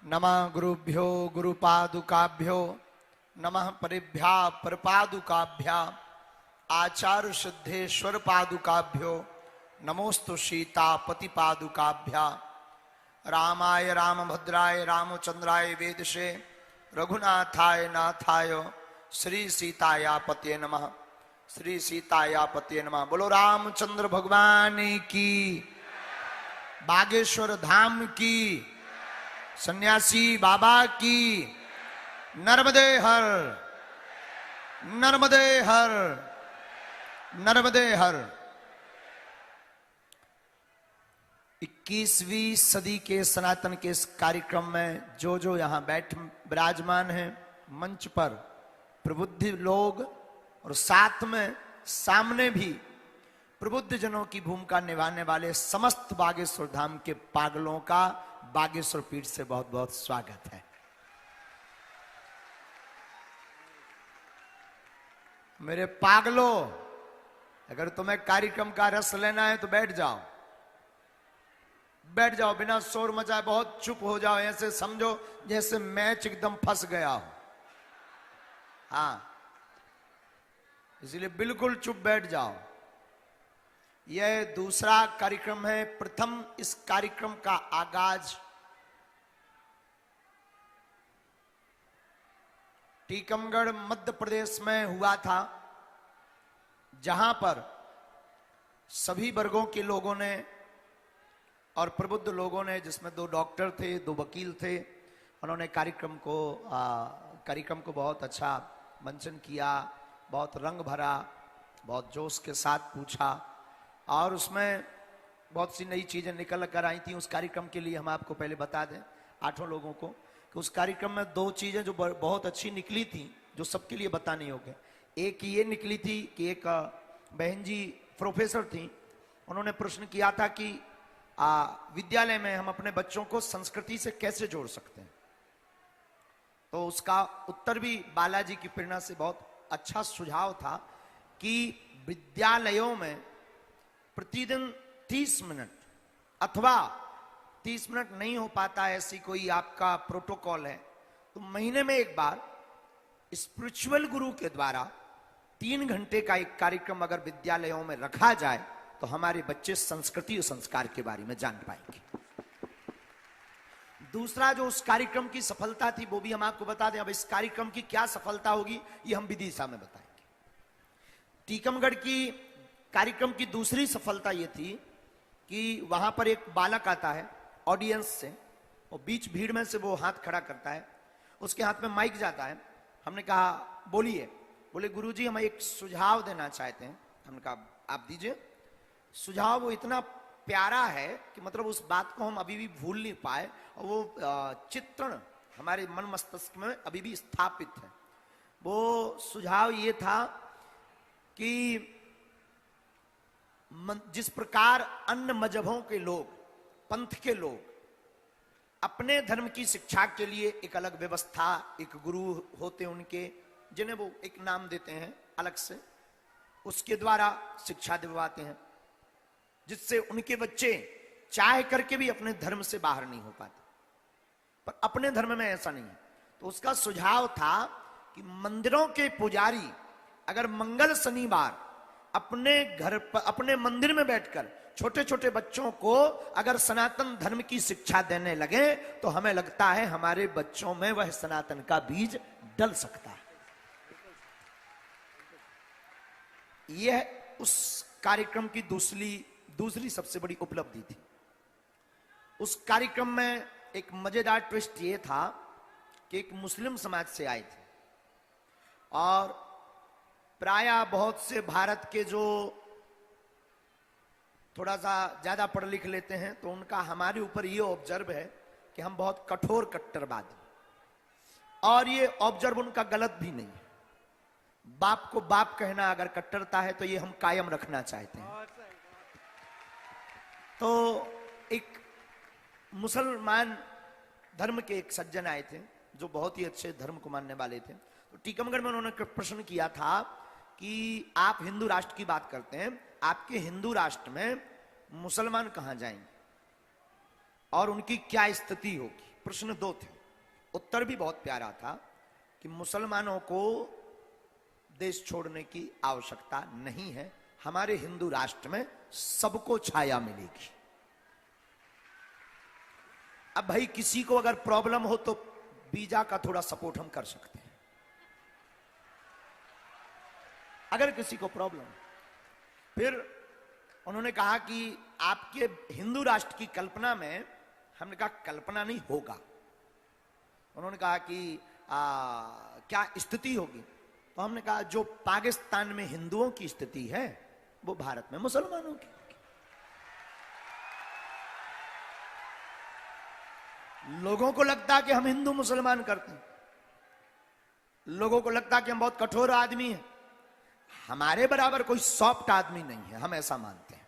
नमः गुरुभ्यो गुरुपादुकाभ्यो नमः परिभ्या परपादुकाभ्या आचार्य सिद्धेश्वर पादुकाभ्यो नमोस्तु सीतापति पादुकाभ्या रामाय रामभद्राय रामचंद्राय वेदसे रघुनाथाय नाथाय श्री सीतायापते नमः। श्री सीतायापते नमः। बोलो रामचंद्र भगवान की, बागेश्वर धाम की, सन्यासी बाबा की, नर्मदे हर, नर्मदे हर, नर्मदे हर। 21वीं सदी के सनातन के इस कार्यक्रम में जो यहां बैठ विराजमान हैं मंच पर प्रबुद्ध लोग और साथ में सामने भी प्रबुद्ध जनों की भूमिका निभाने वाले समस्त बागेश्वर धाम के पागलों का बागेश्वर पीठ से बहुत बहुत स्वागत है। मेरे पागलों, अगर तुम्हें कार्यक्रम का रस लेना है तो बैठ जाओ, बैठ जाओ, बिना शोर मचाए बहुत चुप हो जाओ। ऐसे समझो जैसे मैच एकदम फंस गया हो। हाँ, इसलिए बिल्कुल चुप बैठ जाओ। यह दूसरा कार्यक्रम है। प्रथम इस कार्यक्रम का आगाज टीकमगढ़ मध्य प्रदेश में हुआ था, जहां पर सभी वर्गों के लोगों ने और प्रबुद्ध लोगों ने, जिसमें 2 डॉक्टर थे, 2 वकील थे, उन्होंने कार्यक्रम को बहुत अच्छा मंचन किया, बहुत रंग भरा, बहुत जोश के साथ पूछा और उसमें बहुत सी नई चीजें निकल कर आई थी। उस कार्यक्रम के लिए हम आपको पहले बता दें 8 लोगों को कि उस कार्यक्रम में 2 चीजें जो बहुत अच्छी निकली थी, जो सबके लिए बतानी होगी। एक ये निकली थी कि एक बहन जी प्रोफेसर थी, उन्होंने प्रश्न किया था कि विद्यालय में हम अपने बच्चों को संस्कृति से कैसे जोड़ सकते हैं। तो उसका उत्तर भी बालाजी की प्रेरणा से बहुत अच्छा सुझाव था कि विद्यालयों में प्रतिदिन 30 मिनट अथवा 30 मिनट नहीं हो पाता, ऐसी कोई आपका प्रोटोकॉल है तो महीने में एक बार स्पिरिचुअल गुरु के द्वारा 3 घंटे का एक कार्यक्रम अगर विद्यालयों में रखा जाए तो हमारे बच्चे संस्कृति और संस्कार के बारे में जान पाएंगे। दूसरा जो उस कार्यक्रम की सफलता थी वो भी हम आपको बता दें। अब इस कार्यक्रम की क्या सफलता होगी ये हम विदिशा में बताएंगे। टीकमगढ़ की कार्यक्रम की दूसरी सफलता ये थी कि वहां पर एक बालक आता है ऑडियंस से, और बीच भीड़ में से वो हाथ खड़ा करता है, उसके हाथ में माइक जाता है। हमने कहा बोलिए। बोले गुरुजी हम एक सुझाव देना चाहते हैं। हमने कहा आप दीजिए। सुझाव वो इतना प्यारा है कि मतलब उस बात को हम अभी भी भूल नहीं पाए और वो चित्रण हमारे मन मस्तिष्क में अभी भी स्थापित है। वो सुझाव ये था कि जिस प्रकार अन्य मजहबों के लोग, पंथ के लोग अपने धर्म की शिक्षा के लिए एक अलग व्यवस्था, एक गुरु होते उनके, जिन्हें वो एक नाम देते हैं अलग से, उसके द्वारा शिक्षा दिलवाते हैं, जिससे उनके बच्चे चाह करके भी अपने धर्म से बाहर नहीं हो पाते। पर अपने धर्म में ऐसा नहीं है। तो उसका सुझाव था कि मंदिरों के पुजारी अगर मंगल शनिवार अपने घर पर, अपने मंदिर में बैठकर छोटे छोटे बच्चों को अगर सनातन धर्म की शिक्षा देने लगे तो हमें लगता है हमारे बच्चों में वह सनातन का बीज डल सकता है। यह उस कार्यक्रम की दूसरी सबसे बड़ी उपलब्धि थी। उस कार्यक्रम में एक मजेदार ट्विस्ट ये था कि एक मुस्लिम समाज से आए थे और प्रायः बहुत से भारत के जो थोड़ा सा ज्यादा पढ़ लिख लेते हैं तो उनका हमारे ऊपर ये ऑब्जर्व है कि हम बहुत कठोर कट्टरवादी, और ये ऑब्जर्व उनका गलत भी नहीं है। बाप को बाप कहना अगर कट्टरता है तो ये हम कायम रखना चाहते हैं। तो एक मुसलमान धर्म के एक सज्जन आए थे जो बहुत ही अच्छे धर्म को मानने वाले थे। तो टीकमगढ़ में उन्होंने प्रश्न किया था कि आप हिंदू राष्ट्र की बात करते हैं, आपके हिंदू राष्ट्र में मुसलमान कहां जाएंगे और उनकी क्या स्थिति होगी। प्रश्न दो थे, उत्तर भी बहुत प्यारा था कि मुसलमानों को देश छोड़ने की आवश्यकता नहीं है, हमारे हिंदू राष्ट्र में सबको छाया मिलेगी। अब भाई किसी को अगर प्रॉब्लम हो तो वीजा का थोड़ा सपोर्ट हम कर सकते हैं, अगर किसी को प्रॉब्लम। फिर उन्होंने कहा कि आपके हिंदू राष्ट्र की कल्पना में, हमने कहा कल्पना नहीं होगा। उन्होंने कहा कि क्या स्थिति होगी, तो हमने कहा जो पाकिस्तान में हिंदुओं की स्थिति है वो भारत में मुसलमानों की। लोगों को लगता है कि हम हिंदू मुसलमान करते हैं, लोगों को लगता है कि हम बहुत कठोर आदमी हैं, हमारे बराबर कोई सॉफ्ट आदमी नहीं है, हम ऐसा मानते हैं।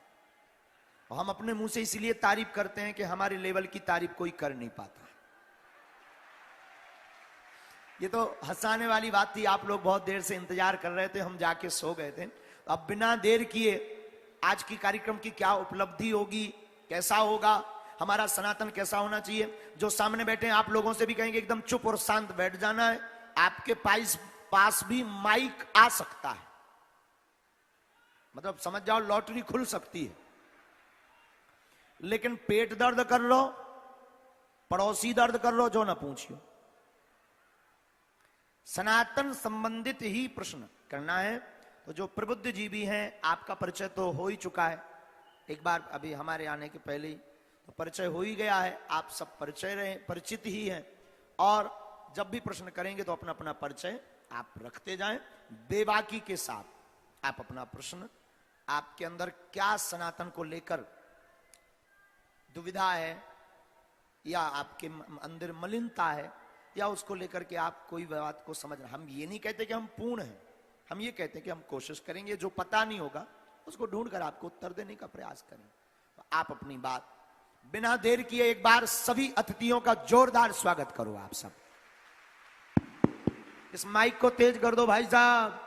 और हम अपने मुंह से इसलिए तारीफ करते हैं कि हमारे लेवल की तारीफ कोई कर नहीं पाता। ये तो हंसाने वाली बात थी, आप लोग बहुत देर से इंतजार कर रहे थे, हम जाके सो गए थे। तो अब बिना देर किए आज की कार्यक्रम की क्या उपलब्धि होगी, कैसा होगा, हमारा सनातन कैसा होना चाहिए। जो सामने बैठे हैं आप लोगों से भी कहेंगे एकदम चुप और शांत बैठ जाना है। आपके पास भी माइक आ सकता है, मतलब समझ जाओ लॉटरी खुल सकती है। लेकिन पेट दर्द कर लो, पड़ोसी दर्द कर लो, जो ना पूछियो। सनातन संबंधित ही प्रश्न करना है। तो जो प्रबुद्ध जी भी हैं, आपका परिचय तो हो ही चुका है, एक बार अभी हमारे आने के पहले ही तो परिचय हो ही गया है, आप सब परिचित ही हैं। और जब भी प्रश्न करेंगे तो अपना अपना परिचय आप रखते जाएं बेबाकी के साथ। आप अपना प्रश्न, आपके अंदर क्या सनातन को लेकर दुविधा है, या आपके अंदर मलिनता है, या उसको लेकर के आप कोई बात को समझ रहे। हम ये नहीं कहते कि हम पूर्ण हैं, हम ये कहते हैं कि हम कोशिश करेंगे, जो पता नहीं होगा उसको ढूंढकर आपको उत्तर देने का प्रयास करें। तो आप अपनी बात बिना देर किए एक बार सभी अतिथियों का जोरदार स्वागत करो। आप सब इस माइक को तेज कर दो भाई साहब,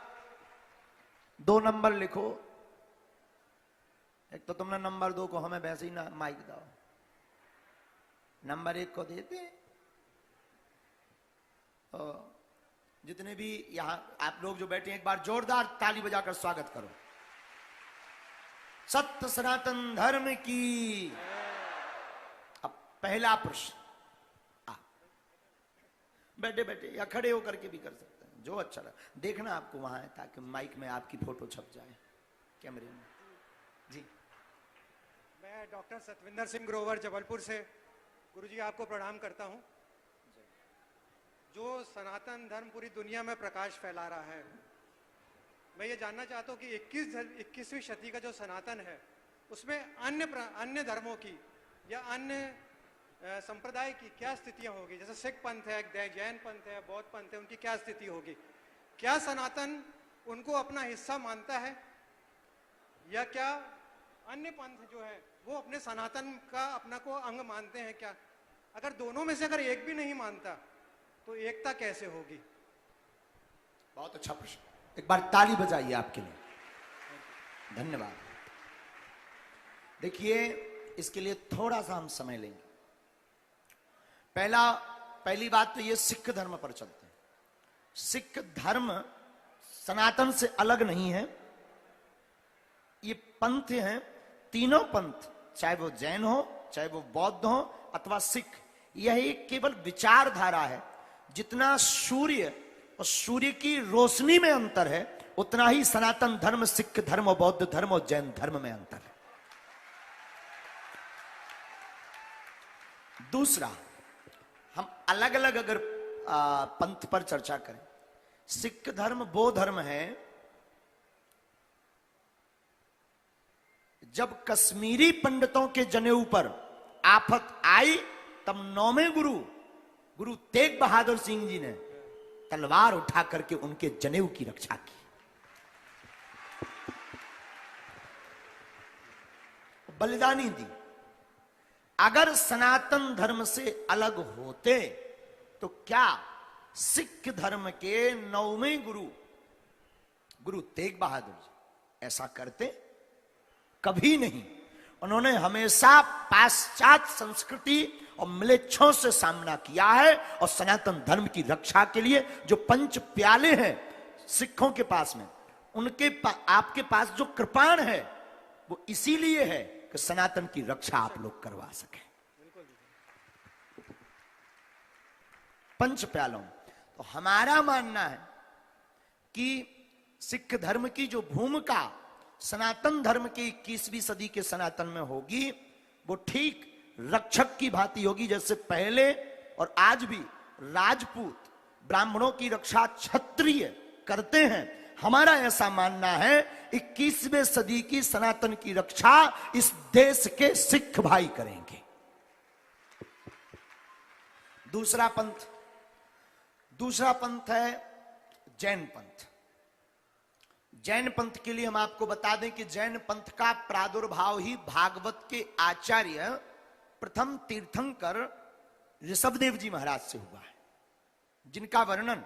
2 नंबर लिखो। एक तो तुमने नंबर 2 को हमें वैसे ही ना माइक दो, नंबर 1 को देते। तो जितने भी यहां आप लोग जो बैठे हैं, एक बार जोरदार ताली बजाकर स्वागत करो। सत्य सनातन धर्म की। अब पहला प्रश्न, बैठे बैठे या खड़े होकर के भी कर सकते हैं, जो अच्छा लगे। देखना आपको वहां है ताकि माइक में आपकी फोटो छप जाए कैमरे में। जी, मैं डॉक्टर सतविंदर सिंह ग्रोवर जबलपुर से। गुरुजी आपको प्रणाम करता हूं। जो सनातन धर्म पूरी दुनिया में प्रकाश फैला रहा है, मैं ये जानना चाहता हूं कि 21वीं शती का जो सनातन है उसमें अन्य धर्मों की या अन्य संप्रदाय की क्या स्थितियां होगी। जैसे सिख पंथ है, जैन पंथ है, बौद्ध पंथ है, उनकी क्या स्थिति होगी। क्या सनातन उनको अपना हिस्सा मानता है, या क्या अन्य पंथ जो है वो अपने सनातन का अपना को अंग मानते हैं। क्या अगर दोनों में से अगर एक भी नहीं मानता तो एकता कैसे होगी। बहुत अच्छा प्रश्न, एक बार ताली बजाइए आपके लिए, धन्यवाद। देखिए इसके लिए थोड़ा सा हम समय लेंगे। पहली बात तो ये सिख धर्म पर चलते हैं। सिख धर्म सनातन से अलग नहीं है, ये पंथ हैं, तीनों पंथ, चाहे वो जैन हो, चाहे वो बौद्ध हो अथवा सिख, यह एक केवल विचारधारा है। जितना सूर्य और सूर्य की रोशनी में अंतर है, उतना ही सनातन धर्म, सिख धर्म, बौद्ध धर्म और जैन धर्म में अंतर है। दूसरा, हम अलग अलग अगर पंथ पर चर्चा करें, सिख धर्म वो धर्म है जब कश्मीरी पंडितों के जनेऊ पर आफत आई, तब 9वें गुरु तेग बहादुर सिंह जी ने तलवार उठा करके उनके जनेऊ की रक्षा की। बलिदानी दी। अगर सनातन धर्म से अलग होते तो क्या सिख धर्म के 9वें गुरु तेग बहादुर जी ऐसा करते? कभी नहीं। उन्होंने हमेशा पाश्चात्य संस्कृति और म्लेच्छों से सामना किया है, और सनातन धर्म की रक्षा के लिए जो पंच प्याले हैं सिखों के पास में, आपके पास जो कृपाण है वो इसीलिए है कि सनातन की रक्षा आप लोग करवा सके। पंच प्यालों, तो हमारा मानना है कि सिख धर्म की जो भूमिका सनातन धर्म की 21वीं सदी के सनातन में होगी, वो ठीक रक्षक की भांति होगी। जैसे पहले और आज भी राजपूत ब्राह्मणों की रक्षा क्षत्रिय करते हैं, हमारा ऐसा मानना है 21वीं सदी की सनातन की रक्षा इस देश के सिख भाई करेंगे। दूसरा पंथ है जैन पंथ। जैन पंथ के लिए हम आपको बता दें कि जैन पंथ का प्रादुर्भाव ही भागवत के आचार्य प्रथम तीर्थंकर ऋषभदेव जी महाराज से हुआ है, जिनका वर्णन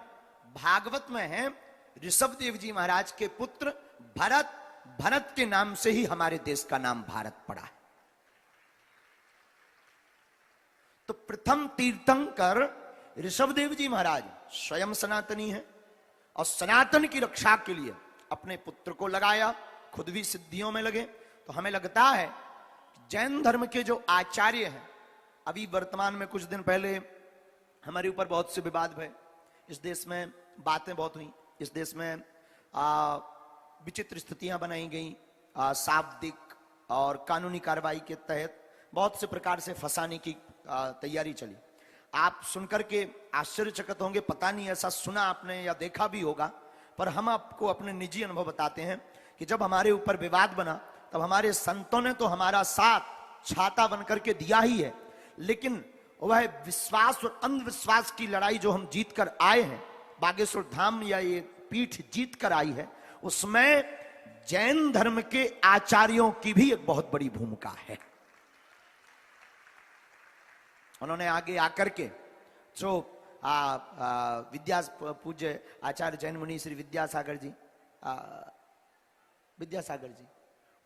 भागवत में है। ऋषभदेव जी महाराज के पुत्र भरत के नाम से ही हमारे देश का नाम भारत पड़ा है। तो प्रथम तीर्थंकर ऋषभदेव जी महाराज स्वयं सनातनी है, और सनातन की रक्षा के लिए अपने पुत्र को लगाया, खुद भी सिद्धियों में लगे। तो हमें लगता है जैन धर्म के जो आचार्य हैं, अभी वर्तमान में कुछ दिन पहले हमारे ऊपर बहुत से विवाद भय, इस देश में बातें बहुत हुई, इस देश में विचित्र स्थितियां बनाई गई, शाब्दिक और कानूनी कार्रवाई के तहत बहुत से प्रकार से फंसाने की तैयारी चली। आप सुनकर के आश्चर्यचकित होंगे, पता नहीं ऐसा सुना आपने या देखा भी होगा, पर हम आपको अपने निजी अनुभव बताते हैं कि जब हमारे ऊपर विवाद बना तब हमारे संतों ने तो हमारा साथ छाता बनकर के दिया ही है, लेकिन वह विश्वास और अंधविश्वास की लड़ाई जो हम जीत कर आए हैं, बागेश्वर धाम या ये पीठ जीत कर आई है, उसमें जैन धर्म के आचार्यों की भी एक बहुत बड़ी भूमिका है। उन्होंने आगे आकर के जो पूज्य आचार्य जैन मुनि श्री विद्यासागर जी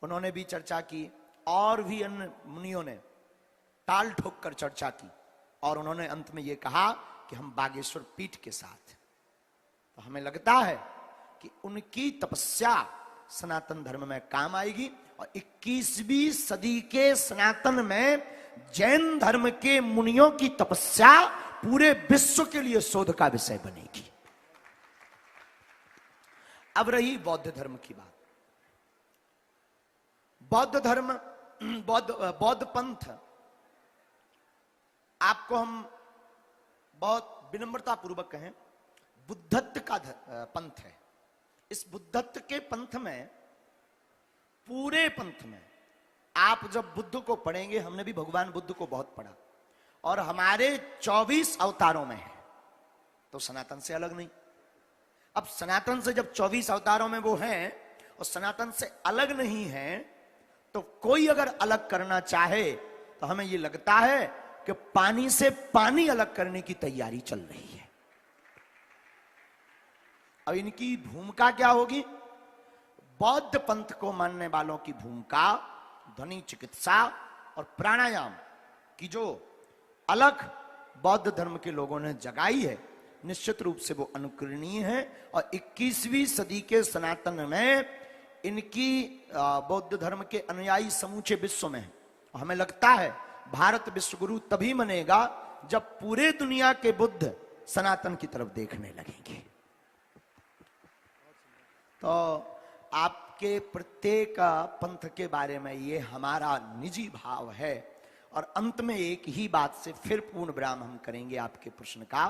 उन्होंने भी चर्चा की, और भी अन्य मुनियों ने टाल ठोक कर चर्चा की, और उन्होंने अंत में यह कहा कि हम बागेश्वर पीठ के साथ। तो हमें लगता है कि उनकी तपस्या सनातन धर्म में काम आएगी, और 21वीं सदी के सनातन में जैन धर्म के मुनियों की तपस्या पूरे विश्व के लिए शोध का विषय बनेगी। अब रही बौद्ध धर्म की बात। बौद्ध पंथ, आपको हम बहुत विनम्रता पूर्वक कहें, बुद्धत्व का पंथ है। इस बुद्धत्व के पंथ में, पूरे पंथ में आप जब बुद्ध को पढ़ेंगे, हमने भी भगवान बुद्ध को बहुत पढ़ा, और हमारे 24 अवतारों में है, तो सनातन से अलग नहीं। अब सनातन से जब 24 अवतारों में वो हैं और सनातन से अलग नहीं है, तो कोई अगर अलग करना चाहे तो हमें ये लगता है कि पानी से पानी अलग करने की तैयारी चल रही है। अब इनकी भूमिका क्या होगी? बौद्ध पंथ को मानने वालों की भूमिका ध्वनि चिकित्सा और प्राणायाम की जो अलग बौद्ध धर्म के लोगों ने जगाई है, निश्चित रूप से वो अनुकरणीय है, और 21वीं सदी के सनातन में इनकी बौद्ध धर्म के अनुयायी समूचे विश्व में है। हमें लगता है भारत विश्व गुरु तभी बनेगा जब पूरे दुनिया के बुद्ध सनातन की तरफ देखने लगेंगे। तो आपके प्रत्येक पंथ के बारे में ये हमारा निजी भाव है, और अंत में एक ही बात से फिर पूर्ण विराम हम करेंगे आपके प्रश्न का,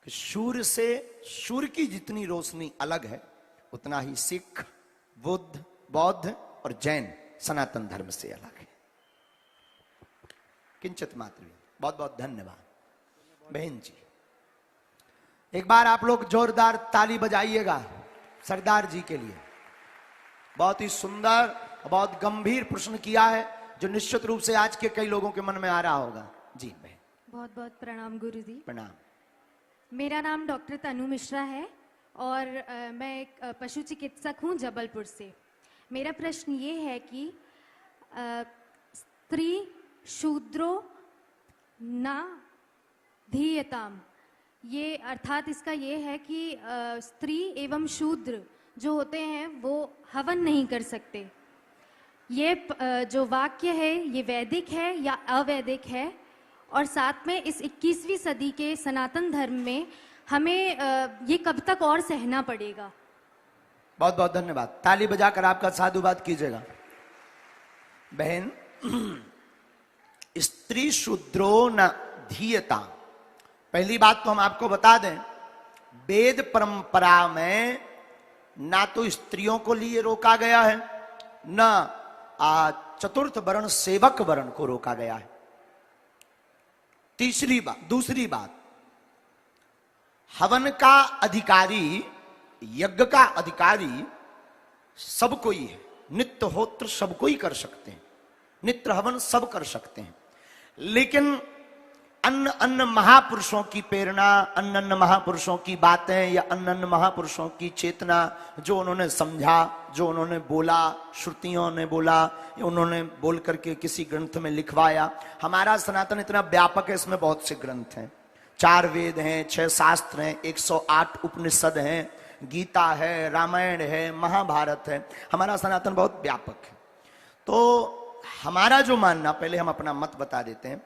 कि सूर्य की जितनी रोशनी अलग है, उतना ही सिख, बुद्ध, बौद्ध और जैन सनातन धर्म से अलग है। किंचित मात्र। बहुत बहुत धन्यवाद बहन जी। एक बार आप लोग जोरदार ताली बजाइएगा सरदार जी के लिए। बहुत ही सुंदर, बहुत गंभीर प्रश्न किया है, जो निश्चित रूप से आज के कई लोगों के मन में आ रहा होगा। जी बहन। बहुत बहुत प्रणाम गुरु जी। प्रणाम। मेरा नाम डॉक्टर तनु मिश्रा है, और मैं एक पशु चिकित्सक हूँ जबलपुर से। मेरा प्रश्न ये है कि स्त्री, शूद्रों ना धीयताम, ये अर्थात इसका ये है कि स्त्री एवं शूद्र जो होते हैं वो हवन नहीं कर सकते। ये जो वाक्य है ये वैदिक है या अवैदिक है, और साथ में इस 21वीं सदी के सनातन धर्म में हमें ये कब तक और सहना पड़ेगा। बहुत बहुत धन्यवाद। ताली बजाकर आपका साधुवाद कीजिएगा। बहन, स्त्री शूद्रो न धीयता, पहली बात तो हम आपको बता दें, वेद परंपरा में ना तो स्त्रियों को लिए रोका गया है, ना चतुर्थ वर्ण सेवक वर्ण को रोका गया है। दूसरी बात, हवन का अधिकारी, यज्ञ का अधिकारी सब कोई है। नित्य होत्र सब कोई कर सकते हैं, नित्य हवन सब कर सकते हैं, लेकिन अन्य अन्य महापुरुषों की प्रेरणा, अन्य अन्य महापुरुषों की बातें या अन्य अन्य महापुरुषों की चेतना, जो उन्होंने समझा, जो उन्होंने बोला, श्रुतियों ने बोला, उन्होंने बोल करके किसी ग्रंथ में लिखवाया। हमारा सनातन इतना व्यापक है, इसमें बहुत से ग्रंथ हैं, 4 वेद हैं, 6 शास्त्र हैं, 108 उपनिषद हैं, गीता है, रामायण है, महाभारत है। हमारा सनातन बहुत व्यापक है। तो हमारा जो मानना, पहले हम अपना मत बता देते हैं,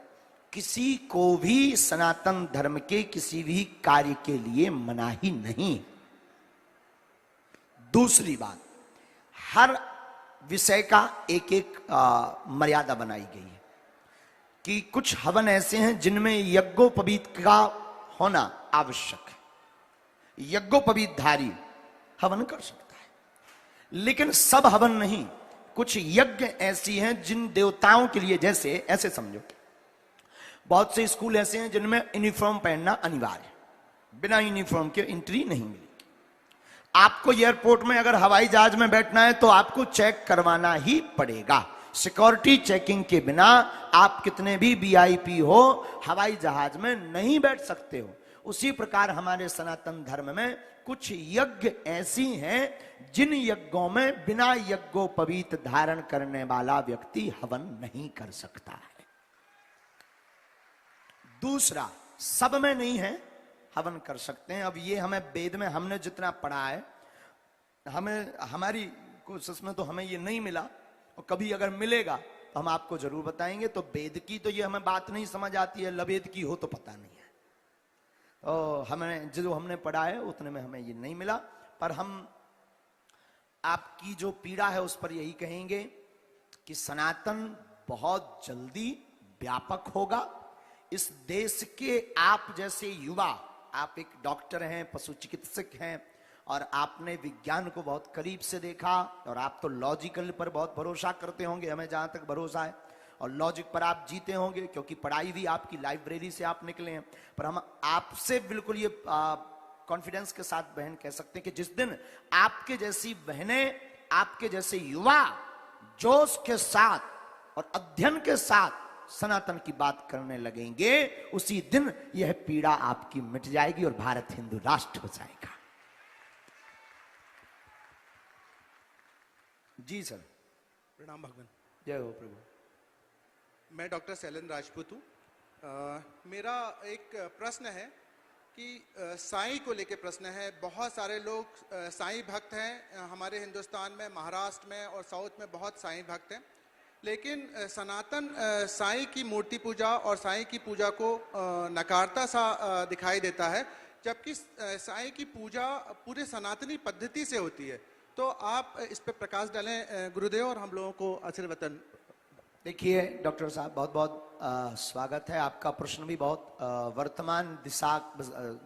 किसी को भी सनातन धर्म के किसी भी कार्य के लिए मनाही नहीं। दूसरी बात, हर विषय का एक एक मर्यादा बनाई गई है कि कुछ हवन ऐसे हैं जिनमें यज्ञोपवीत का होना आवश्यक है। यज्ञोपवीतधारी हवन कर सकता है, लेकिन सब हवन नहीं। कुछ यज्ञ ऐसी हैं जिन देवताओं के लिए, जैसे ऐसे समझो, बहुत से स्कूल ऐसे हैं जिनमें यूनिफॉर्म पहनना अनिवार्य है, बिना यूनिफॉर्म के एंट्री नहीं मिलेगी। आपको एयरपोर्ट में अगर हवाई जहाज में बैठना है तो आपको चेक करवाना ही पड़ेगा। सिक्योरिटी चेकिंग के बिना आप कितने भी वीआईपी हो, हवाई जहाज में नहीं बैठ सकते हो। उसी प्रकार हमारे सनातन धर्म में कुछ यज्ञ ऐसी हैं जिन यज्ञों में बिना यज्ञोपवीत धारण करने वाला व्यक्ति हवन नहीं कर सकता है। दूसरा, सब में नहीं है, हवन कर सकते हैं। अब ये हमें वेद में हमने जितना पढ़ा है, हमें हमारी कोशिश में तो हमें ये नहीं मिला, और कभी अगर मिलेगा तो हम आपको जरूर बताएंगे। तो वेद की तो ये हमें बात नहीं समझ आती है, लवेद की हो तो पता नहीं है। तो हमें जो हमने पढ़ा है उतने में हमें ये नहीं मिला, पर हम आपकी जो पीड़ा है उस पर यही कहेंगे कि सनातन बहुत जल्दी व्यापक होगा। इस देश के आप जैसे युवा, आप एक डॉक्टर हैं, पशु चिकित्सक हैं, और आपने विज्ञान को बहुत करीब से देखा, और आप तो लॉजिकल पर बहुत भरोसा करते होंगे, हमें जहां तक भरोसा है, और लॉजिक पर आप जीते होंगे, क्योंकि पढ़ाई भी आपकी लाइब्रेरी से आप निकले हैं। पर हम आपसे बिल्कुल ये कॉन्फिडेंस के साथ बहन कह सकते हैं कि जिस दिन आपके जैसी बहनें, आपके जैसे युवा जोश के साथ और अध्ययन के साथ सनातन की बात करने लगेंगे, उसी दिन यह पीड़ा आपकी मिट जाएगी और भारत हिंदू राष्ट्र हो जाएगा। जी सर। प्रणाम भगवान। जय हो प्रभु। मैं डॉक्टर शैलेंद्र राजपूत हूँ। मेरा एक प्रश्न है कि साईं को लेके प्रश्न है। बहुत सारे लोग साईं भक्त हैं हमारे हिंदुस्तान में, महाराष्ट्र में और साउथ में बहुत साईं भक्त हैं, लेकिन सनातन साईं की मूर्ति पूजा और साईं की पूजा को नकारता सा दिखाई देता है, जबकि साईं की पूजा पूरे सनातनी पद्धति से होती है। तो आप इस पे प्रकाश डालें गुरुदेव, और हम लोगों को आशीर्वचन। देखिए डॉक्टर साहब, बहुत बहुत स्वागत है। आपका प्रश्न भी बहुत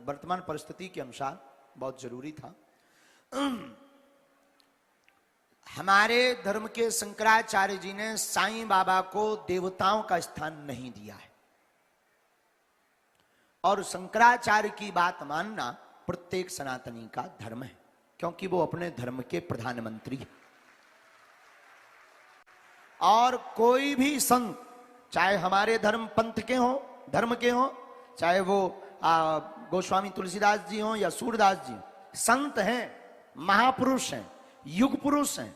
वर्तमान परिस्थिति के अनुसार बहुत जरूरी था। हमारे धर्म के शंकराचार्य जी ने साईं बाबा को देवताओं का स्थान नहीं दिया है, और शंकराचार्य की बात मानना प्रत्येक सनातनी का धर्म है, क्योंकि वो अपने धर्म के प्रधानमंत्री हैं। और कोई भी संत, चाहे हमारे धर्म पंथ के हों, धर्म के हों, चाहे वो गोस्वामी तुलसीदास जी हों या सूरदास जी, संत हैं, महापुरुष हैं, युग पुरुष हैं,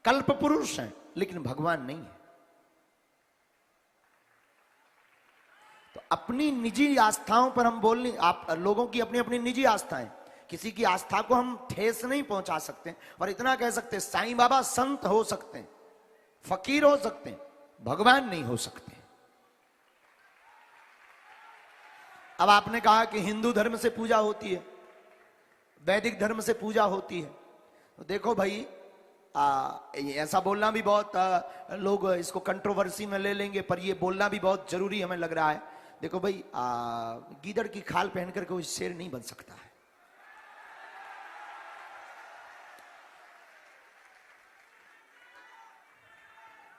कल्प पुरुष हैं, लेकिन भगवान नहीं है। अपनी निजी आस्थाओं पर हम बोल नहीं, आप लोगों की अपनी अपनी निजी आस्थाएं, किसी की आस्था को हम ठेस नहीं पहुंचा सकते। और इतना कह सकते हैं, साईं बाबा संत हो सकते हैं, फकीर हो सकते हैं, भगवान नहीं हो सकते। अब आपने कहा कि हिंदू धर्म से पूजा होती है, वैदिक धर्म से पूजा होती है, तो देखो भाई ऐसा बोलना भी बहुत लोग इसको कंट्रोवर्सी में ले लेंगे, पर ये बोलना भी बहुत जरूरी हमें लग रहा है। देखो भाई, गीदड़ की खाल पहनकर कोई शेर नहीं बन सकता है।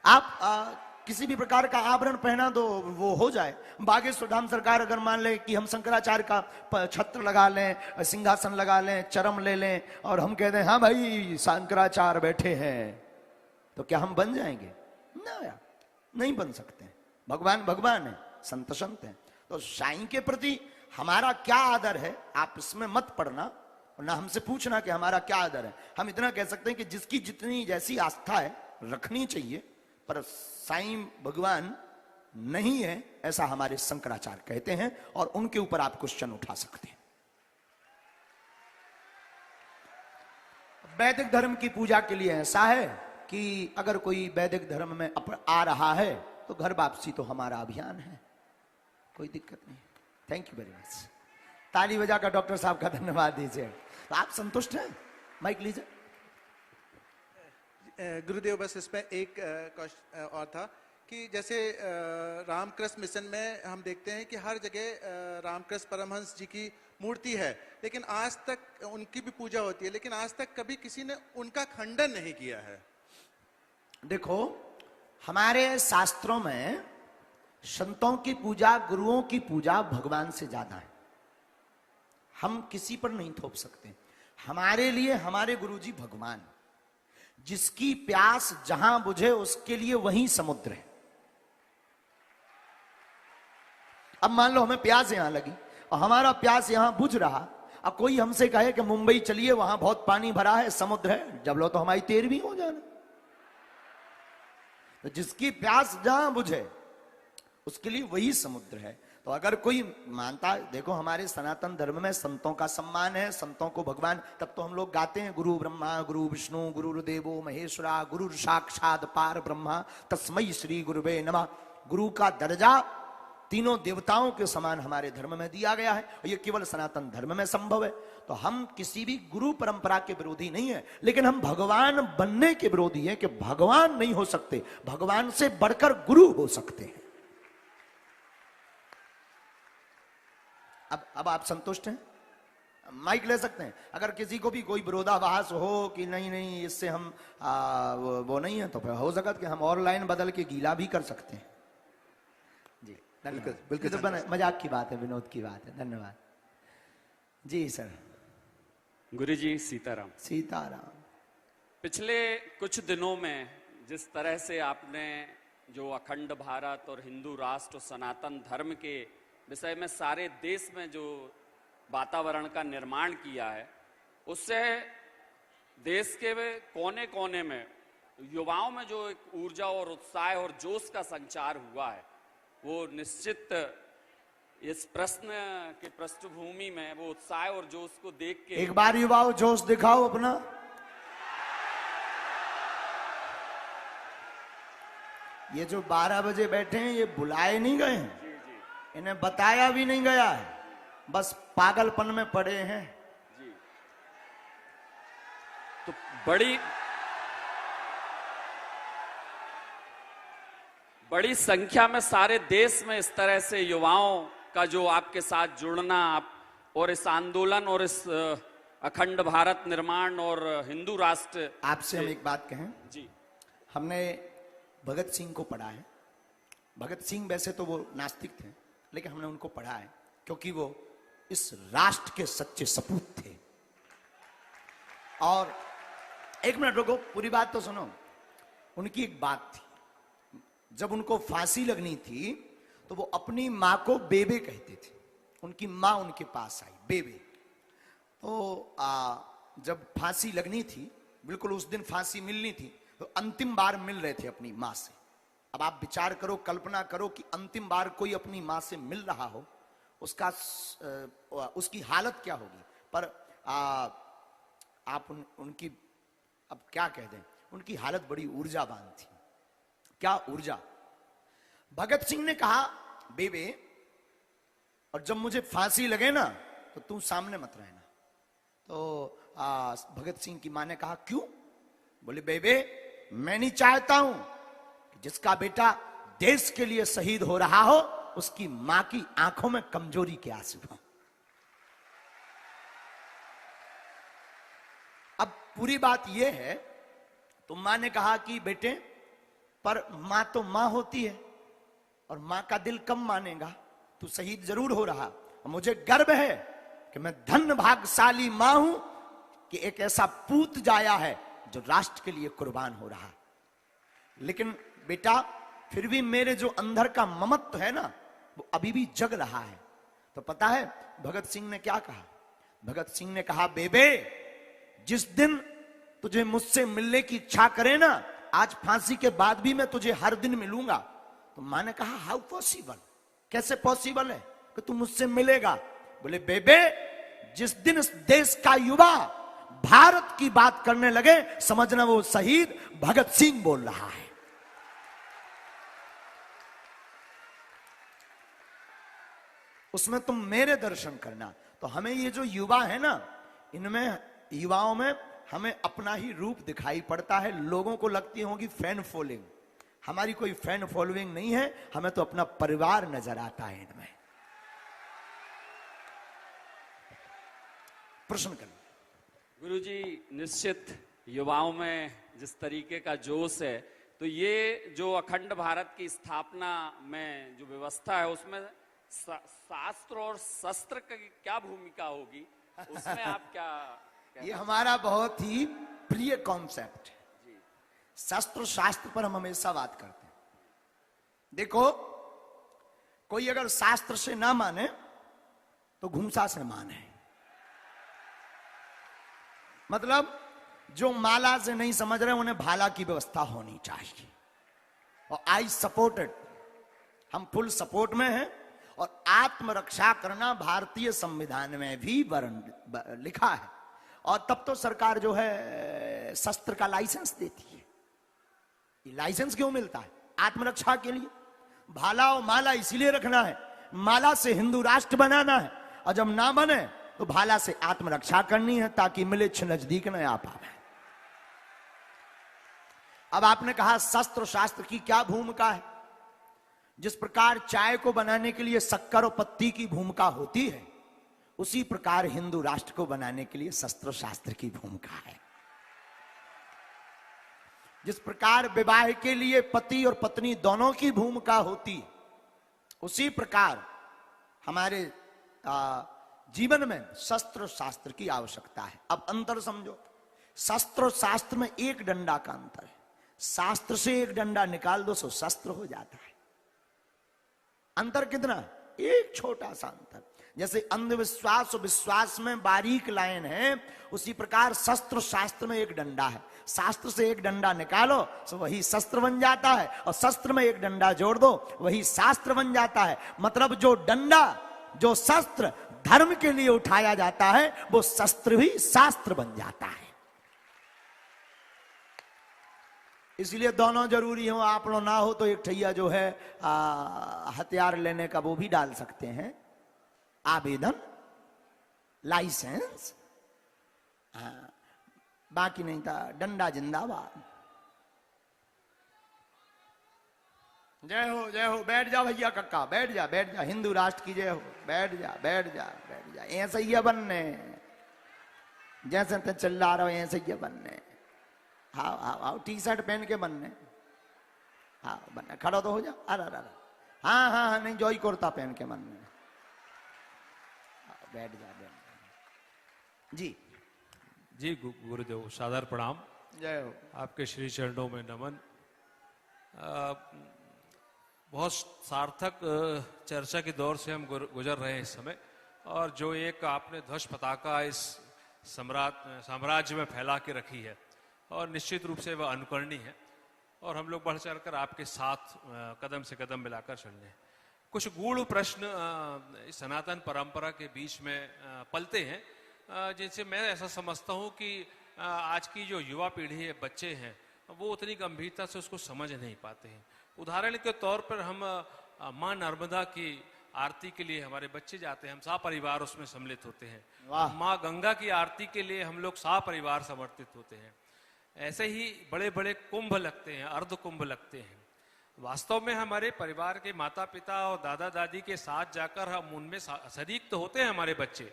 आप किसी भी प्रकार का आभरण पहना दो, वो हो जाए। बागेश्वर धाम सरकार अगर मान ले कि हम शंकराचार्य का छत्र लगा लें, सिंहासन लगा लें, चरम ले लें, और हम कहते हैं हाँ भाई शंकराचार्य बैठे हैं, तो क्या हम बन जाएंगे? ना यार, नहीं बन सकते। भगवान भगवान है, संत संत है। तो साईं के प्रति हमारा क्या आदर है, आप इसमें मत पड़ना, ना हमसे पूछना कि हमारा क्या आदर है। हम इतना कह सकते हैं कि जिसकी जितनी जैसी आस्था है रखनी चाहिए, पर साईं भगवान नहीं है ऐसा हमारे शंकराचार्य कहते हैं, और उनके ऊपर आप क्वेश्चन उठा सकते हैं। वैदिक धर्म की पूजा के लिए ऐसा है कि अगर कोई वैदिक धर्म में आ रहा है तो घर वापसी तो हमारा अभियान है, कोई दिक्कत नहीं। Thank you very much. ताली बजाकर डॉक्टर साहब का धन्यवाद दीजिए। तो आप संतुष्ट हैं? माइक लीजिए। गुरुदेव, बस इसमें एक क्वेश्चन और था कि जैसे रामकृष्ण मिशन में हम देखते हैं कि हर जगह रामकृष्ण परमहंस जी की मूर्ति है, लेकिन आज तक उनकी भी पूजा होती है, लेकिन आज तक कभी किसी ने उनका खंडन नहीं किया है। देखो, हमारे शास्त्रों में संतों की पूजा, गुरुओं की पूजा भगवान से ज्यादा है। हम किसी पर नहीं थोप सकते। हमारे लिए हमारे गुरुजी भगवान, जिसकी प्यास जहां बुझे उसके लिए वही समुद्र है। अब मान लो हमें प्यास यहां लगी और हमारा प्यास यहां बुझ रहा, अब कोई हमसे कहे कि मुंबई चलिए वहां बहुत पानी भरा है, समुद्र है, जब लो तो हमारी 13वीं हो जाना। तो जिसकी प्यास जहां बुझे उसके लिए वही समुद्र है। तो अगर कोई मानता, देखो हमारे सनातन धर्म में संतों का सम्मान है, संतों को भगवान, तब तो हम लोग गाते हैं गुरु ब्रह्मा गुरु विष्णु गुरुर्देवो महेश्वरा गुरु साक्षात पार ब्रह्मा तस्मै श्री गुरुवे नमः। गुरु का दर्जा तीनों देवताओं के समान हमारे धर्म में दिया गया है, और ये केवल सनातन धर्म में संभव है। तो हम किसी भी गुरु परंपरा के विरोधी नहीं है, लेकिन हम भगवान बनने के विरोधी है कि भगवान नहीं हो सकते, भगवान से बढ़कर गुरु हो सकते हैं। अब आप संतुष्ट हैं? माइक ले सकते हैं। अगर किसी को भी कोई विरोधाभास हो कि नहीं नहीं इससे हम वो नहीं है, तो फिर हो सकता कि हम और लाइन बदल के गीला भी कर सकते हैं। जी बिल्कुल बिल्कुल, तो मजाक की बात है, विनोद की बात है। धन्यवाद जी सर। गुरुजी सीताराम। सीताराम। पिछले कुछ दिनों में जिस तरह से आपने जो अखंड भारत और हिंदू राष्ट्र और सनातन धर्म के विषय में सारे देश में जो वातावरण का निर्माण किया है, उससे देश के कोने कोने में युवाओं में जो एक ऊर्जा और उत्साह और जोश का संचार हुआ है, वो निश्चित इस प्रश्न के पृष्ठभूमि में वो उत्साह और जोश को देख के एक बार युवाओं जोश दिखाओ अपना। ये जो 12 बजे बैठे हैं ये बुलाए नहीं गए हैं, इन्हें बताया भी नहीं गया है, बस पागलपन में पड़े हैं जी। तो बड़ी संख्या में सारे देश में इस तरह से युवाओं का जो आपके साथ जुड़ना, आप और इस आंदोलन और इस अखंड भारत निर्माण और हिंदू राष्ट्र। आपसे हम एक बात कहें जी, हमने भगत सिंह को पढ़ा है। भगत सिंह वैसे तो वो नास्तिक थे, लेकिन हमने उनको पढ़ा है क्योंकि वो इस राष्ट्र के सच्चे सपूत थे। और एक मिनट रुको, पूरी बात तो सुनो। उनकी एक बात थी, जब उनको फांसी लगनी थी तो वो अपनी माँ को बेबे कहते थे। उनकी माँ उनके पास आई, बेबे। तो जब फांसी लगनी थी, बिल्कुल उस दिन फांसी मिलनी थी, तो अंतिम बार मिल रहे थे अपनी माँ से। अब आप विचार करो, कल्पना करो कि अंतिम बार कोई अपनी मां से मिल रहा हो, उसकी हालत क्या होगी। पर आप उनकी अब क्या कह दें, उनकी हालत बड़ी ऊर्जावान थी। क्या ऊर्जा। भगत सिंह ने कहा, बेबे, और जब मुझे फांसी लगे ना तो तू सामने मत रहना। तो भगत सिंह की मां ने कहा, क्यों? बोले, बेबे, मैं नहीं चाहता हूं कि जिसका बेटा देश के लिए शहीद हो रहा हो उसकी मां की आंखों में कमजोरी के आंसू हो। अब पूरी बात यह है, तो मां ने कहा कि बेटे, पर मां तो मां होती है और मां का दिल कम मानेगा, तू शहीद जरूर हो रहा। और मुझे गर्व है कि मैं धन्य भाग्यशाली मां हूं कि एक ऐसा पूत जाया है जो राष्ट्र के लिए कुर्बान हो रहा। लेकिन बेटा, फिर भी मेरे जो अंदर का ममत्व है ना, वो अभी भी जग रहा है। तो पता है भगत सिंह ने क्या कहा? भगत सिंह ने कहा, बेबे, जिस दिन तुझे मुझसे मिलने की इच्छा करे ना, आज फांसी के बाद भी मैं तुझे हर दिन मिलूंगा। तो मां ने कहा, हाउ पॉसिबल, कैसे पॉसिबल है कि तू मुझसे मिलेगा? बोले, बेबे, जिस दिन इस देश का युवा भारत की बात करने लगे, समझना वो शहीद भगत सिंह बोल रहा है। उसमें तुम मेरे दर्शन करना। तो हमें ये जो युवा है ना, इनमें युवाओं में हमें अपना ही रूप दिखाई पड़ता है। लोगों को लगती होगी फैन फॉलोइंग, हमारी कोई फैन फॉलोइंग नहीं है, हमें तो अपना परिवार नजर आता है इनमें। प्रश्न करें। गुरुजी, निश्चित युवाओं में जिस तरीके का जोश है, तो ये जो अखंड भारत की स्थापना में जो व्यवस्था है, उसमें शास्त्र और शस्त्र की क्या भूमिका होगी, उसमें आप क्या ये हमारा बहुत ही प्रिय कॉन्सेप्ट है। शस्त्र शास्त्र पर हम हमेशा बात करते हैं। देखो, कोई अगर शास्त्र से ना माने तो घूंसा से माने। मतलब जो माला से नहीं समझ रहे उन्हें भाला की व्यवस्था होनी चाहिए। और आई सपोर्टेड, हम फुल सपोर्ट में हैं। और आत्मरक्षा करना भारतीय संविधान में भी लिखा है। और तब तो सरकार जो है शस्त्र का लाइसेंस देती है। ये लाइसेंस क्यों मिलता है? आत्मरक्षा के लिए। भाला और माला इसीलिए रखना है, माला से हिंदू राष्ट्र बनाना है, और जब ना बने तो भाला से आत्मरक्षा करनी है, ताकि मिलेच्छ नजदीक न आ पाए। अब आपने कहा शस्त्र शास्त्र की क्या भूमिका है। जिस प्रकार चाय को बनाने के लिए शक्कर और पत्ती की भूमिका होती है, उसी प्रकार हिंदू राष्ट्र को बनाने के लिए शस्त्र शास्त्र की भूमिका है। जिस प्रकार विवाह के लिए पति और पत्नी दोनों की भूमिका होती है, उसी प्रकार हमारे जीवन में शस्त्र शास्त्र की आवश्यकता है। अब अंतर समझो, शस्त्र और शास्त्र में एक डंडा का अंतर है। शास्त्र से एक डंडा निकाल दो तो शस्त्र हो जाता है। अंतर कितना? एक छोटा सा अंतर। जैसे अंधविश्वास और विश्वास में बारीक लाइन है, उसी प्रकार शस्त्र शास्त्र में एक डंडा है। शास्त्र से एक डंडा निकालो तो वही शस्त्र बन जाता है, और शस्त्र में एक डंडा जोड़ दो वही शास्त्र बन जाता है। मतलब जो डंडा, जो शस्त्र धर्म के लिए उठाया जाता है, वो शस्त्र भी शास्त्र बन जाता है। इसलिए दोनों जरूरी हो। आप लोग ना हो तो एक ठैया जो है हथियार लेने का वो भी डाल सकते हैं, आवेदन, लाइसेंस। बाकी नहीं था, डंडा जिंदाबाद। जय हो, जय हो। बैठ जा भैया कक्का, बैठ जा, बैठ जा। हिंदू राष्ट्र की जय हो। बैठ जा, बैठ जा, बैठ जा। ऐसे ही बनने, जैसे तो चल रहा हो ऐसे ही बनने। हाँ हाँ हाँ, टी शर्ट पहन के बनने। हाँ बनने, खड़ा तो हो जा। अरे अरे, हाँ हाँ हाँ, नहीं जॉय कुर्ता पहन के बनने। बैठ जा, बैठ जा। जी जी गुरुदेव, सादर प्रणाम। जय हो। आपके श्री चरणों में नमन। बहुत सार्थक चर्चा के दौर से हम गुजर रहे हैं इस समय, और जो एक आपने ध्वज पताका इस साम्राज्य में फैला के रखी है, और निश्चित रूप से वह अनुकरणीय है। और हम लोग बढ़ चढ़कर आपके साथ कदम से कदम मिलाकर चलने। कुछ गूढ़ प्रश्न इस सनातन परंपरा के बीच में पलते हैं, जिनसे मैं ऐसा समझता हूँ कि आज की जो युवा पीढ़ी है, बच्चे हैं, वो उतनी गंभीरता से उसको समझ नहीं पाते हैं। उदाहरण के तौर पर हम माँ नर्मदा की आरती के लिए हमारे बच्चे जाते हैं, हम परिवार उसमें सम्मिलित होते हैं। माँ गंगा की आरती के लिए हम लोग परिवार समर्पित होते हैं। ऐसे ही बड़े बड़े कुंभ लगते हैं, अर्ध कुंभ लगते हैं। वास्तव में हमारे परिवार के माता पिता और दादा दादी के साथ जाकर हम उनमें शरीक तो होते हैं हमारे बच्चे,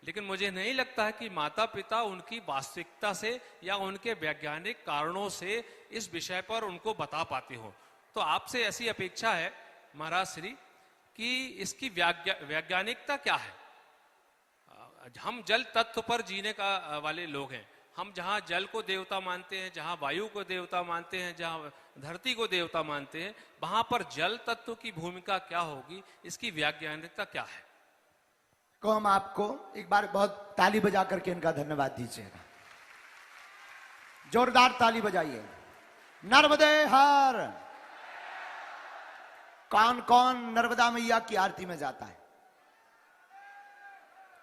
लेकिन मुझे नहीं लगता है कि माता पिता उनकी वास्तविकता से या उनके वैज्ञानिक कारणों से इस विषय पर उनको बता पाते हो। तो आपसे ऐसी अपेक्षा है महाराज श्री कि इसकी वैज्ञानिकता क्या है। हम जल तत्व पर जीने का वाले लोग हैं। हम जहाँ जल को देवता मानते हैं, जहाँ वायु को देवता मानते हैं, जहाँ धरती को देवता मानते हैं, वहां पर जल तत्व की भूमिका क्या होगी, इसकी वैज्ञानिकता क्या है। को हम आपको एक बार बहुत ताली बजा करके इनका धन्यवाद दीजिएगा। जोरदार ताली बजाइए। नर्मदे हर। कौन कौन नर्मदा मैया की आरती में जाता है?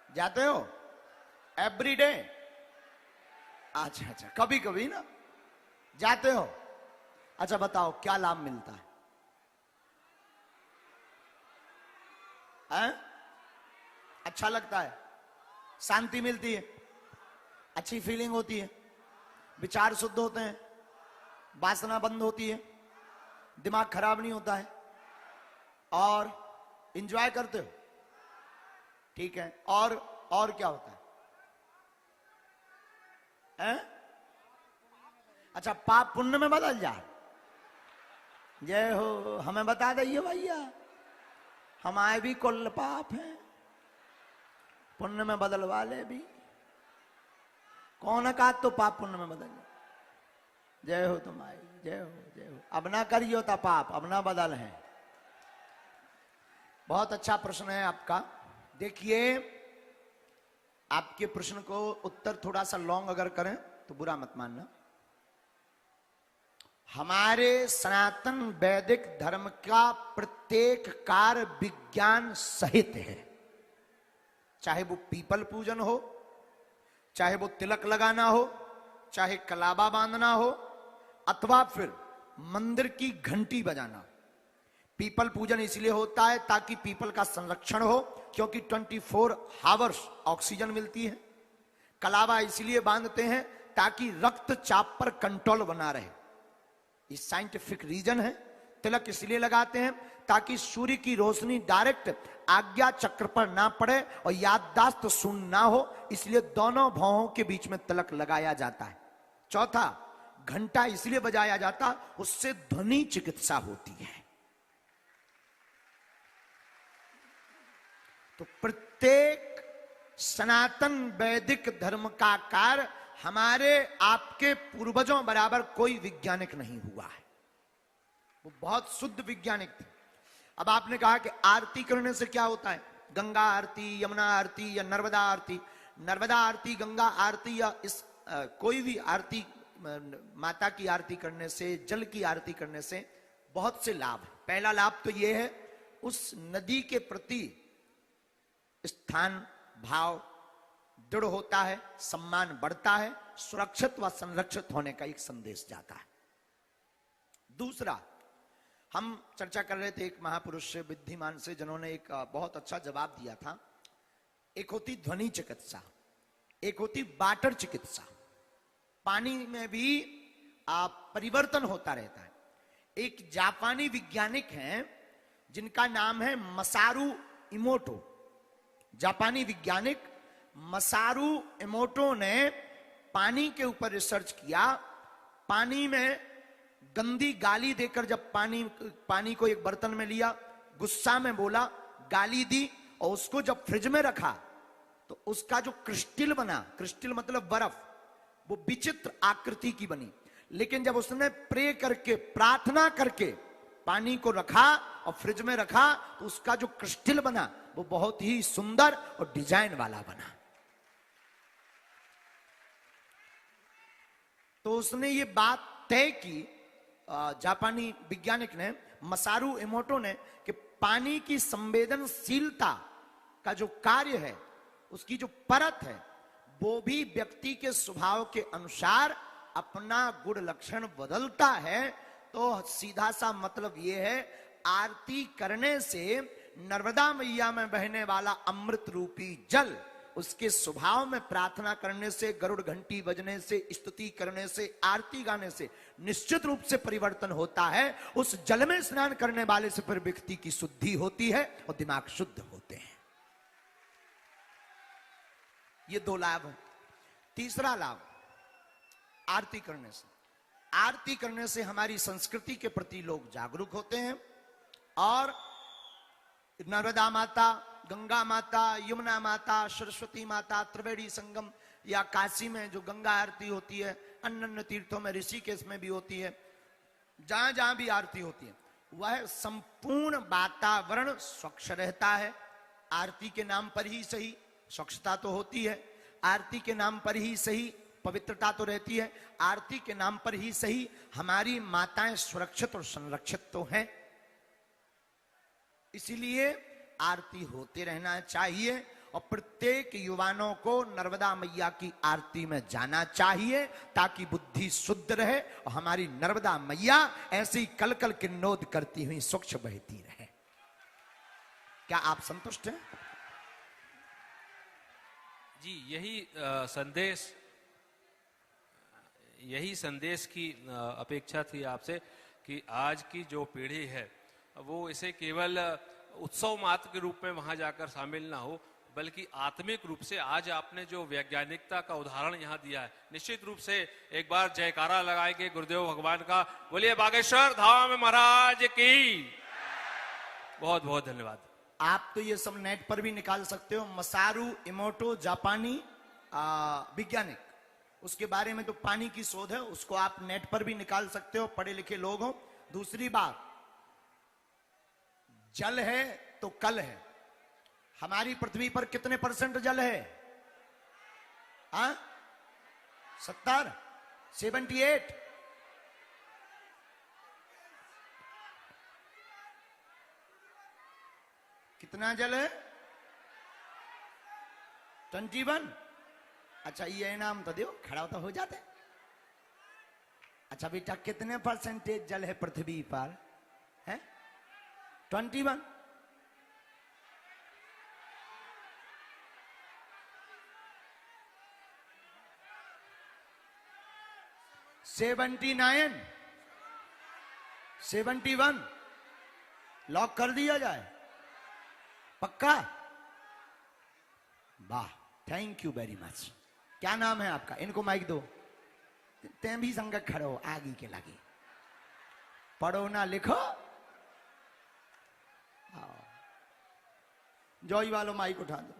जाते हो एवरीडे? अच्छा अच्छा, कभी कभी ना जाते हो। अच्छा बताओ क्या लाभ मिलता है? अच्छा लगता है, शांति मिलती है, अच्छी फीलिंग होती है, विचार शुद्ध होते हैं, वासना बंद होती है, दिमाग खराब नहीं होता है, और एंजॉय करते हो। ठीक है, और क्या होता है? अच्छा, पाप पुण्य में बदल जाए। जय हो। हमें बता दीजिए भैया, हमारे भी कुल पाप हैं, पुण्य में बदलवा ले भी। कौन का तो पाप पुण्य में बदल जाए। जय हो तुम्हारी, जय हो जय हो। अब ना करियो ता पाप, अब ना बदल है। बहुत अच्छा प्रश्न है आपका। देखिए, आपके प्रश्न को उत्तर थोड़ा सा लॉन्ग अगर करें तो बुरा मत मानना। हमारे सनातन वैदिक धर्म का प्रत्येक कार्य विज्ञान सहित है। चाहे वो पीपल पूजन हो, चाहे वो तिलक लगाना हो, चाहे कलाबा बांधना हो, अथवा फिर मंदिर की घंटी बजाना। पीपल पूजन इसलिए होता है ताकि पीपल का संरक्षण हो, क्योंकि 24 आवर्स ऑक्सीजन मिलती है। कलाबा इसलिए बांधते हैं ताकि रक्तचाप पर कंट्रोल बना रहे, ये साइंटिफिक रीजन है। तिलक इसलिए लगाते हैं ताकि सूर्य की रोशनी डायरेक्ट आज्ञा चक्र पर ना पड़े और याददाश्त शून्य ना हो, इसलिए दोनों भौहों के बीच में तिलक लगाया जाता है। चौथा, घंटा इसलिए बजाया जाता, उससे ध्वनि चिकित्सा होती है। तो प्रत्येक सनातन वैदिक धर्म का कार्य हमारे आपके पूर्वजों बराबर कोई वैज्ञानिक नहीं हुआ है, वो बहुत शुद्ध वैज्ञानिक थे। अब आपने कहा कि आरती करने से क्या होता है? गंगा आरती, यमुना आरती या नर्मदा आरती। नर्मदा आरती, गंगा आरती या कोई भी आरती, माता की आरती करने से, जल की आरती करने से बहुत से लाभ है। पहला लाभ तो यह है, उस नदी के प्रति स्थान भाव दृढ़ होता है, सम्मान बढ़ता है, सुरक्षित व संरक्षित होने का एक संदेश जाता है। दूसरा, हम चर्चा कर रहे थे एक महापुरुष से, विद्धिमान से, जिन्होंने एक बहुत अच्छा जवाब दिया था। एक होती ध्वनि चिकित्सा, एक होती वाटर चिकित्सा। पानी में भी परिवर्तन होता रहता है। एक जापानी वैज्ञानिक हैं जिनका नाम है मसारू इमोटो। जापानी वैज्ञानिक मसारू इमोटो ने पानी के ऊपर रिसर्च किया। पानी में गंदी गाली देकर, जब पानी को एक बर्तन में लिया, गुस्सा में बोला, गाली दी, और उसको जब फ्रिज में रखा तो उसका जो क्रिस्टल बना, क्रिस्टल मतलब बर्फ, वो विचित्र आकृति की बनी। लेकिन जब उसने प्रे करके, प्रार्थना करके पानी को रखा और फ्रिज में रखा, तो उसका जो क्रिस्टल बना वो बहुत ही सुंदर और डिजाइन वाला बना। तो उसने ये बात तय की जापानी वैज्ञानिक ने, मसारू इमोटो ने, कि पानी की संवेदनशीलता का जो कार्य है, उसकी जो परत है, वो भी व्यक्ति के स्वभाव के अनुसार अपना गुण लक्षण बदलता है। तो सीधा सा मतलब ये है, आरती करने से नर्मदा मैया में बहने वाला अमृत रूपी जल, उसके स्वभाव में प्रार्थना करने से, गरुड़ घंटी बजने से, स्तुति करने से, आरती गाने से निश्चित रूप से परिवर्तन होता है। उस जल में स्नान करने वाले से फिर व्यक्ति की शुद्धि होती है और दिमाग शुद्ध होते हैं। ये दो लाभ है। तीसरा लाभ, आरती करने से, आरती करने से हमारी संस्कृति के प्रति लोग जागरूक होते हैं और नर्मदा माता, गंगा माता, यमुना माता, सरस्वती माता, त्रिवेणी संगम या काशी में जो गंगा आरती होती है, अन्य तीर्थों में, ऋषिकेश में भी होती है, जहां जहां भी आरती होती है, वह संपूर्ण वातावरण स्वच्छ रहता है। आरती के नाम पर ही सही स्वच्छता तो होती है, आरती के नाम पर ही सही पवित्रता तो रहती है, आरती के नाम पर ही सही हमारी माताएं सुरक्षित और संरक्षित तो हैं। इसीलिए आरती होते रहना चाहिए और प्रत्येक युवाओं को नर्मदा मैया की आरती में जाना चाहिए ताकि बुद्धि शुद्ध रहे और हमारी नर्मदा मैया ऐसे ही कल कल किन्नौद करती हुई स्वच्छ बहती रहे। क्या आप संतुष्ट हैं? जी, यही संदेश की अपेक्षा थी आपसे कि आज की जो पीढ़ी है वो इसे केवल उत्सव मात्र के रूप में वहां जाकर शामिल ना हो, बल्कि आत्मिक रूप से आज आपने जो वैज्ञानिकता का उदाहरण यहाँ दिया है, निश्चित रूप से एक बार जयकारा लगाएंगे गुरुदेव भगवान का। बोलिए बागेश्वर धाम महाराज की। बहुत बहुत धन्यवाद। आप तो ये सब नेट पर भी निकाल सकते हो। मसारू इमोटो जापानी वैज्ञानिक, उसके बारे में तो पानी की शोध है, उसको आप नेट पर भी निकाल सकते हो, पढ़े लिखे लोग हो। दूसरी बात, जल है तो कल है। हमारी पृथ्वी पर कितने % जल है? 70, 78। कितना जल है? 21। अच्छा, ये इनाम तो दो, खड़ा तो हो जाते। अच्छा बेटा, कितने % जल है पृथ्वी पर? है 21। $79, 71 लॉक कर दिया जाए? पक्का? वाह, थैंक यू वेरी मच। क्या नाम है आपका? इनको माइक दो। ते भी संगत खड़ो, आगे के लगे, पढ़ो ना लिखो। जॉय वालों माइक उठा दो।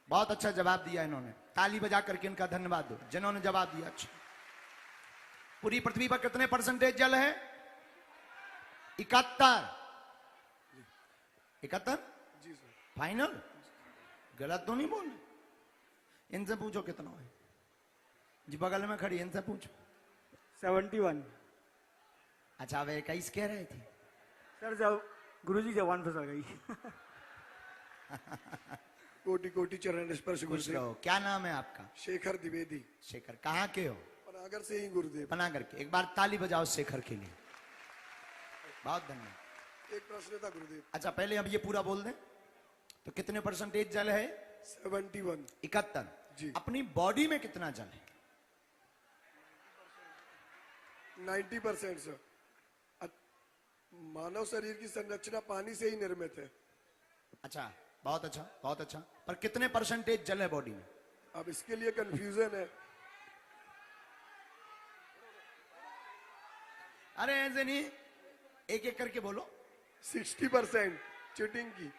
बहुत अच्छा जवाब दिया इन्होंने, ताली बजा करके इनका धन्यवाद दो जिन्होंने जवाब दिया। अच्छा, पूरी पृथ्वी पर कितने % जल है? 71। 71 जी सर। फाइनल? गलत तो नहीं बोल? इनसे पूछो कितना है जी, बगल में खड़ी, इनसे पूछो। 71। अच्छा, वे 21 कह रहे थे सर, जब गुरुजी जवान फंसा गई। कोटि कोटि चरण स्पर्श खुश गुरुदेव। रहो। क्या नाम है आपका? शेखर द्विवेदी, शेखर। कहाँ के हो? पनागर से ही गुरुदेव। पनागर के। एक बार ताली बजाओ शेखर के लिए। बहुत धन्यवाद। एक प्रश्न था गुरुदेव। अच्छा, पहले अब ये पूरा बोल दें तो कितने % जल है? 71। 71 जी। अपनी बॉडी में कितना जल है? 90% सर। मानव शरीर की संरचना पानी से ही निर्मित है। अच्छा, बहुत अच्छा, बहुत अच्छा। पर कितने % जल है बॉडी में? अब इसके लिए कंफ्यूजन है। अरे ऐसे नहीं, एक एक करके बोलो। 60% चीटिंग की।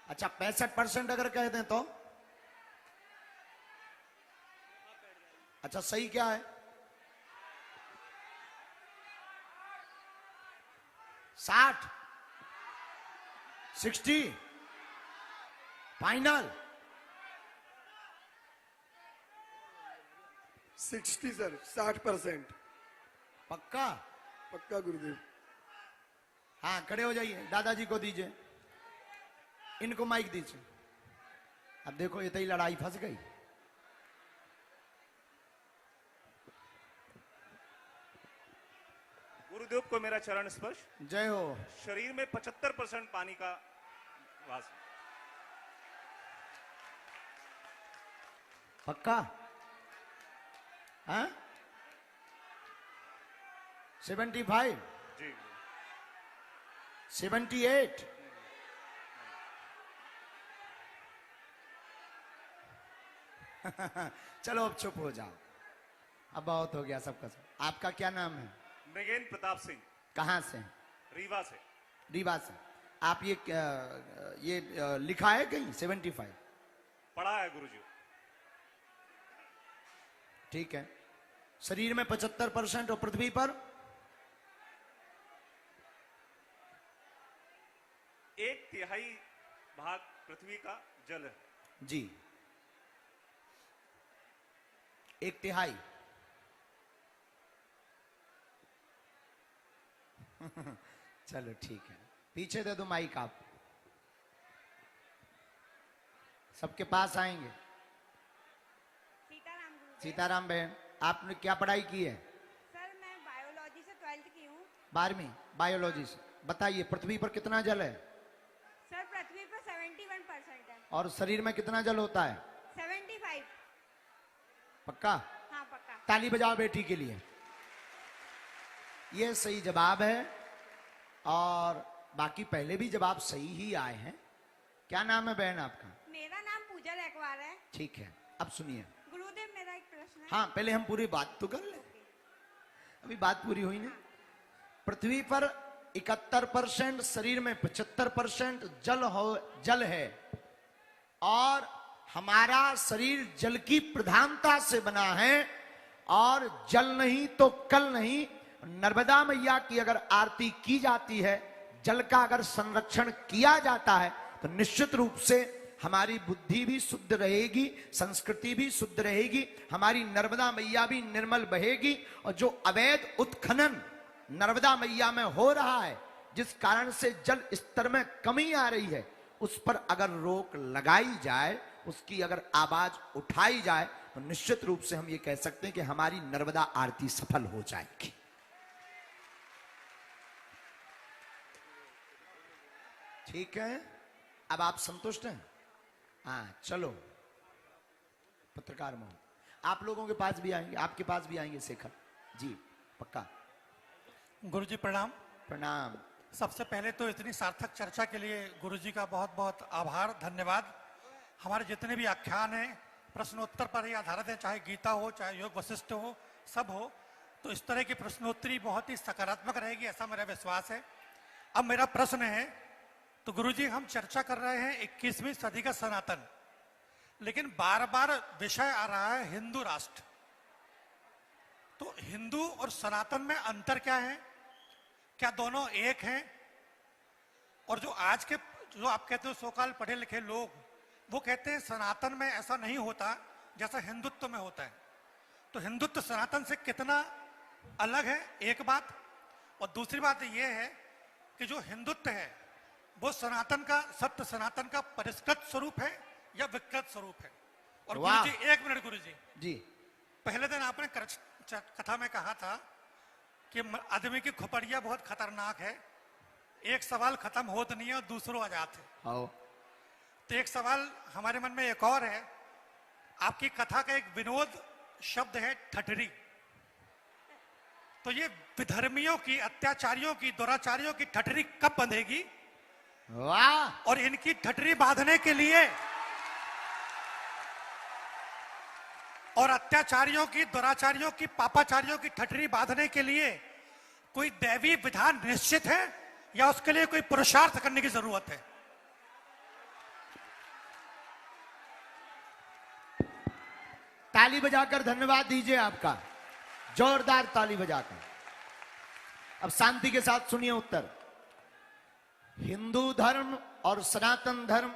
अच्छा, 65% अगर कह दें तो? अच्छा, सही क्या है? 60, 60 फाइनल? 60 सर, 60%। पक्का? पक्का गुरुदेव। हाँ, खड़े हो जाइए, दादाजी को दीजिए, इनको माइक दीजिए। अब देखो, ये तो ही लड़ाई फंस गई। गुरुदेव को मेरा चरण स्पर्श। जय हो। शरीर में 75% पानी का वास है। पक्का? हाँ? 75, जी 78, चलो अब चुप हो जाओ, अब बहुत हो गया सबका सब। आपका क्या नाम है? मृगेन प्रताप सिंह, कहाँ से? रीवा से। रीवा से। आप ये लिखा है कहीं 75? पढ़ा है गुरुजी। ठीक है। शरीर में 75% और पृथ्वी पर 1/3 भाग पृथ्वी का जल है। जी, 1/3। चलो ठीक है, पीछे दे दो माइक। आप सबके पास आएंगे। सीताराम गुरुदेव। सीताराम बहन, आपने क्या पढ़ाई की है? सर मैं बायोलॉजी से 12th की हूँ। 12वीं बायोलॉजी से। बताइए, पृथ्वी पर कितना जल है? सर पृथ्वी पर 71% है। और शरीर में कितना जल होता है? 75। पक्का? हाँ पक्का। ताली बजाओ बेटी के लिए। ये सही जवाब है, और बाकी पहले भी जवाब सही ही आए हैं। क्या नाम है बहन आपका? मेरा नाम पूजा रैकवार है। ठीक है, अब सुनिए। गुरुदेव मेरा एक प्रश्न है। हाँ, पहले हम पूरी बात तो कर ले, अभी बात पूरी हुई नहीं। पृथ्वी पर 71%, शरीर में 75% जल है, और हमारा शरीर जल की प्रधानता से बना है, और जल नहीं तो कल नहीं। नर्मदा मैया की अगर आरती की जाती है, जल का अगर संरक्षण किया जाता है, तो निश्चित रूप से हमारी बुद्धि भी शुद्ध रहेगी, संस्कृति भी शुद्ध रहेगी, हमारी नर्मदा मैया भी निर्मल बहेगी। और जो अवैध उत्खनन नर्मदा मैया में हो रहा है, जिस कारण से जल स्तर में कमी आ रही है, उस पर अगर रोक लगाई जाए, उसकी अगर आवाज उठाई जाए, तो निश्चित रूप से हम ये कह सकते हैं कि हमारी नर्मदा आरती सफल हो जाएगी। ठीक है, अब आप संतुष्ट हैं? हाँ, चलो पत्रकार मोहन, आप लोगों के पास भी आएंगे, आपके पास भी आएंगे शेखर जी, पक्का। गुरुजी प्रणाम। प्रणाम। सबसे पहले तो इतनी सार्थक चर्चा के लिए गुरुजी का बहुत बहुत आभार, धन्यवाद। हमारे जितने भी आख्यान हैं प्रश्नोत्तर पर ही आधारित हैं, चाहे गीता हो, चाहे योग वशिष्ठ हो, सब हो, तो इस तरह की प्रश्नोत्तरी बहुत ही सकारात्मक रहेगी, ऐसा मेरा विश्वास है। अब मेरा प्रश्न है, तो गुरुजी हम चर्चा कर रहे हैं 21वीं सदी का सनातन, लेकिन बार बार विषय आ रहा है हिंदू राष्ट्र। तो हिंदू और सनातन में अंतर क्या है? क्या दोनों एक हैं? और जो आज के, जो आप कहते हो सोकाल पढ़े लिखे लोग, वो कहते हैं सनातन में ऐसा नहीं होता जैसा हिंदुत्व में होता है। तो हिंदुत्व सनातन से कितना अलग है, एक बात। और दूसरी बात ये है कि जो हिंदुत्व है वो सनातन का, सत्य सनातन का परिष्कृत स्वरूप है या विकृत स्वरूप है? और गुरुजी, एक मिनट गुरुजी जी, पहले दिन आपने कथा में कहा था कि आदमी की खोपड़िया बहुत खतरनाक है, एक सवाल खत्म होता नहीं है और दूसरों आ जाते हैं। तो एक सवाल हमारे मन में एक और है, आपकी कथा का एक विनोद शब्द है ठठरी। तो ये विधर्मियों की, अत्याचारियों की, दुराचारियों की ठठरी कब बंधेगी? वाह! और इनकी ठठरी बांधने के लिए, और अत्याचारियों की, दुराचारियों की, पापाचारियों की ठठरी बांधने के लिए कोई दैवी विधान निश्चित है या उसके लिए कोई पुरुषार्थ करने की जरूरत है? ताली बजाकर धन्यवाद दीजिए आपका, जोरदार ताली बजाकर। अब शांति के साथ सुनिए उत्तर। हिंदू धर्म और सनातन धर्म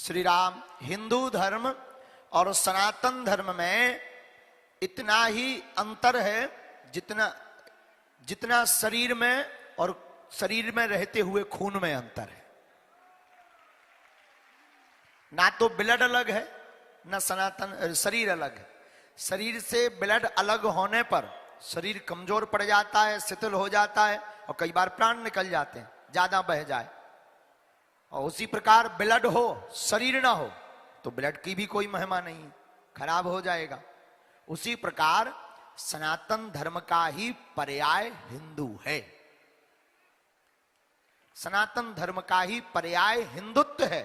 श्री राम, हिंदू धर्म और सनातन धर्म में इतना ही अंतर है जितना शरीर में और शरीर में रहते हुए खून में अंतर है। ना तो ब्लड अलग है, ना सनातन शरीर अलग है। शरीर से ब्लड अलग होने पर शरीर कमजोर पड़ जाता है, शिथिल हो जाता है और कई बार प्राण निकल जाते हैं, ज्यादा बह जाए। और उसी प्रकार ब्लड हो, शरीर ना हो तो ब्लड की भी कोई महिमा नहीं, खराब हो जाएगा। उसी प्रकार सनातन धर्म का ही पर्याय हिंदू है। सनातन धर्म का ही पर्याय हिंदुत्व है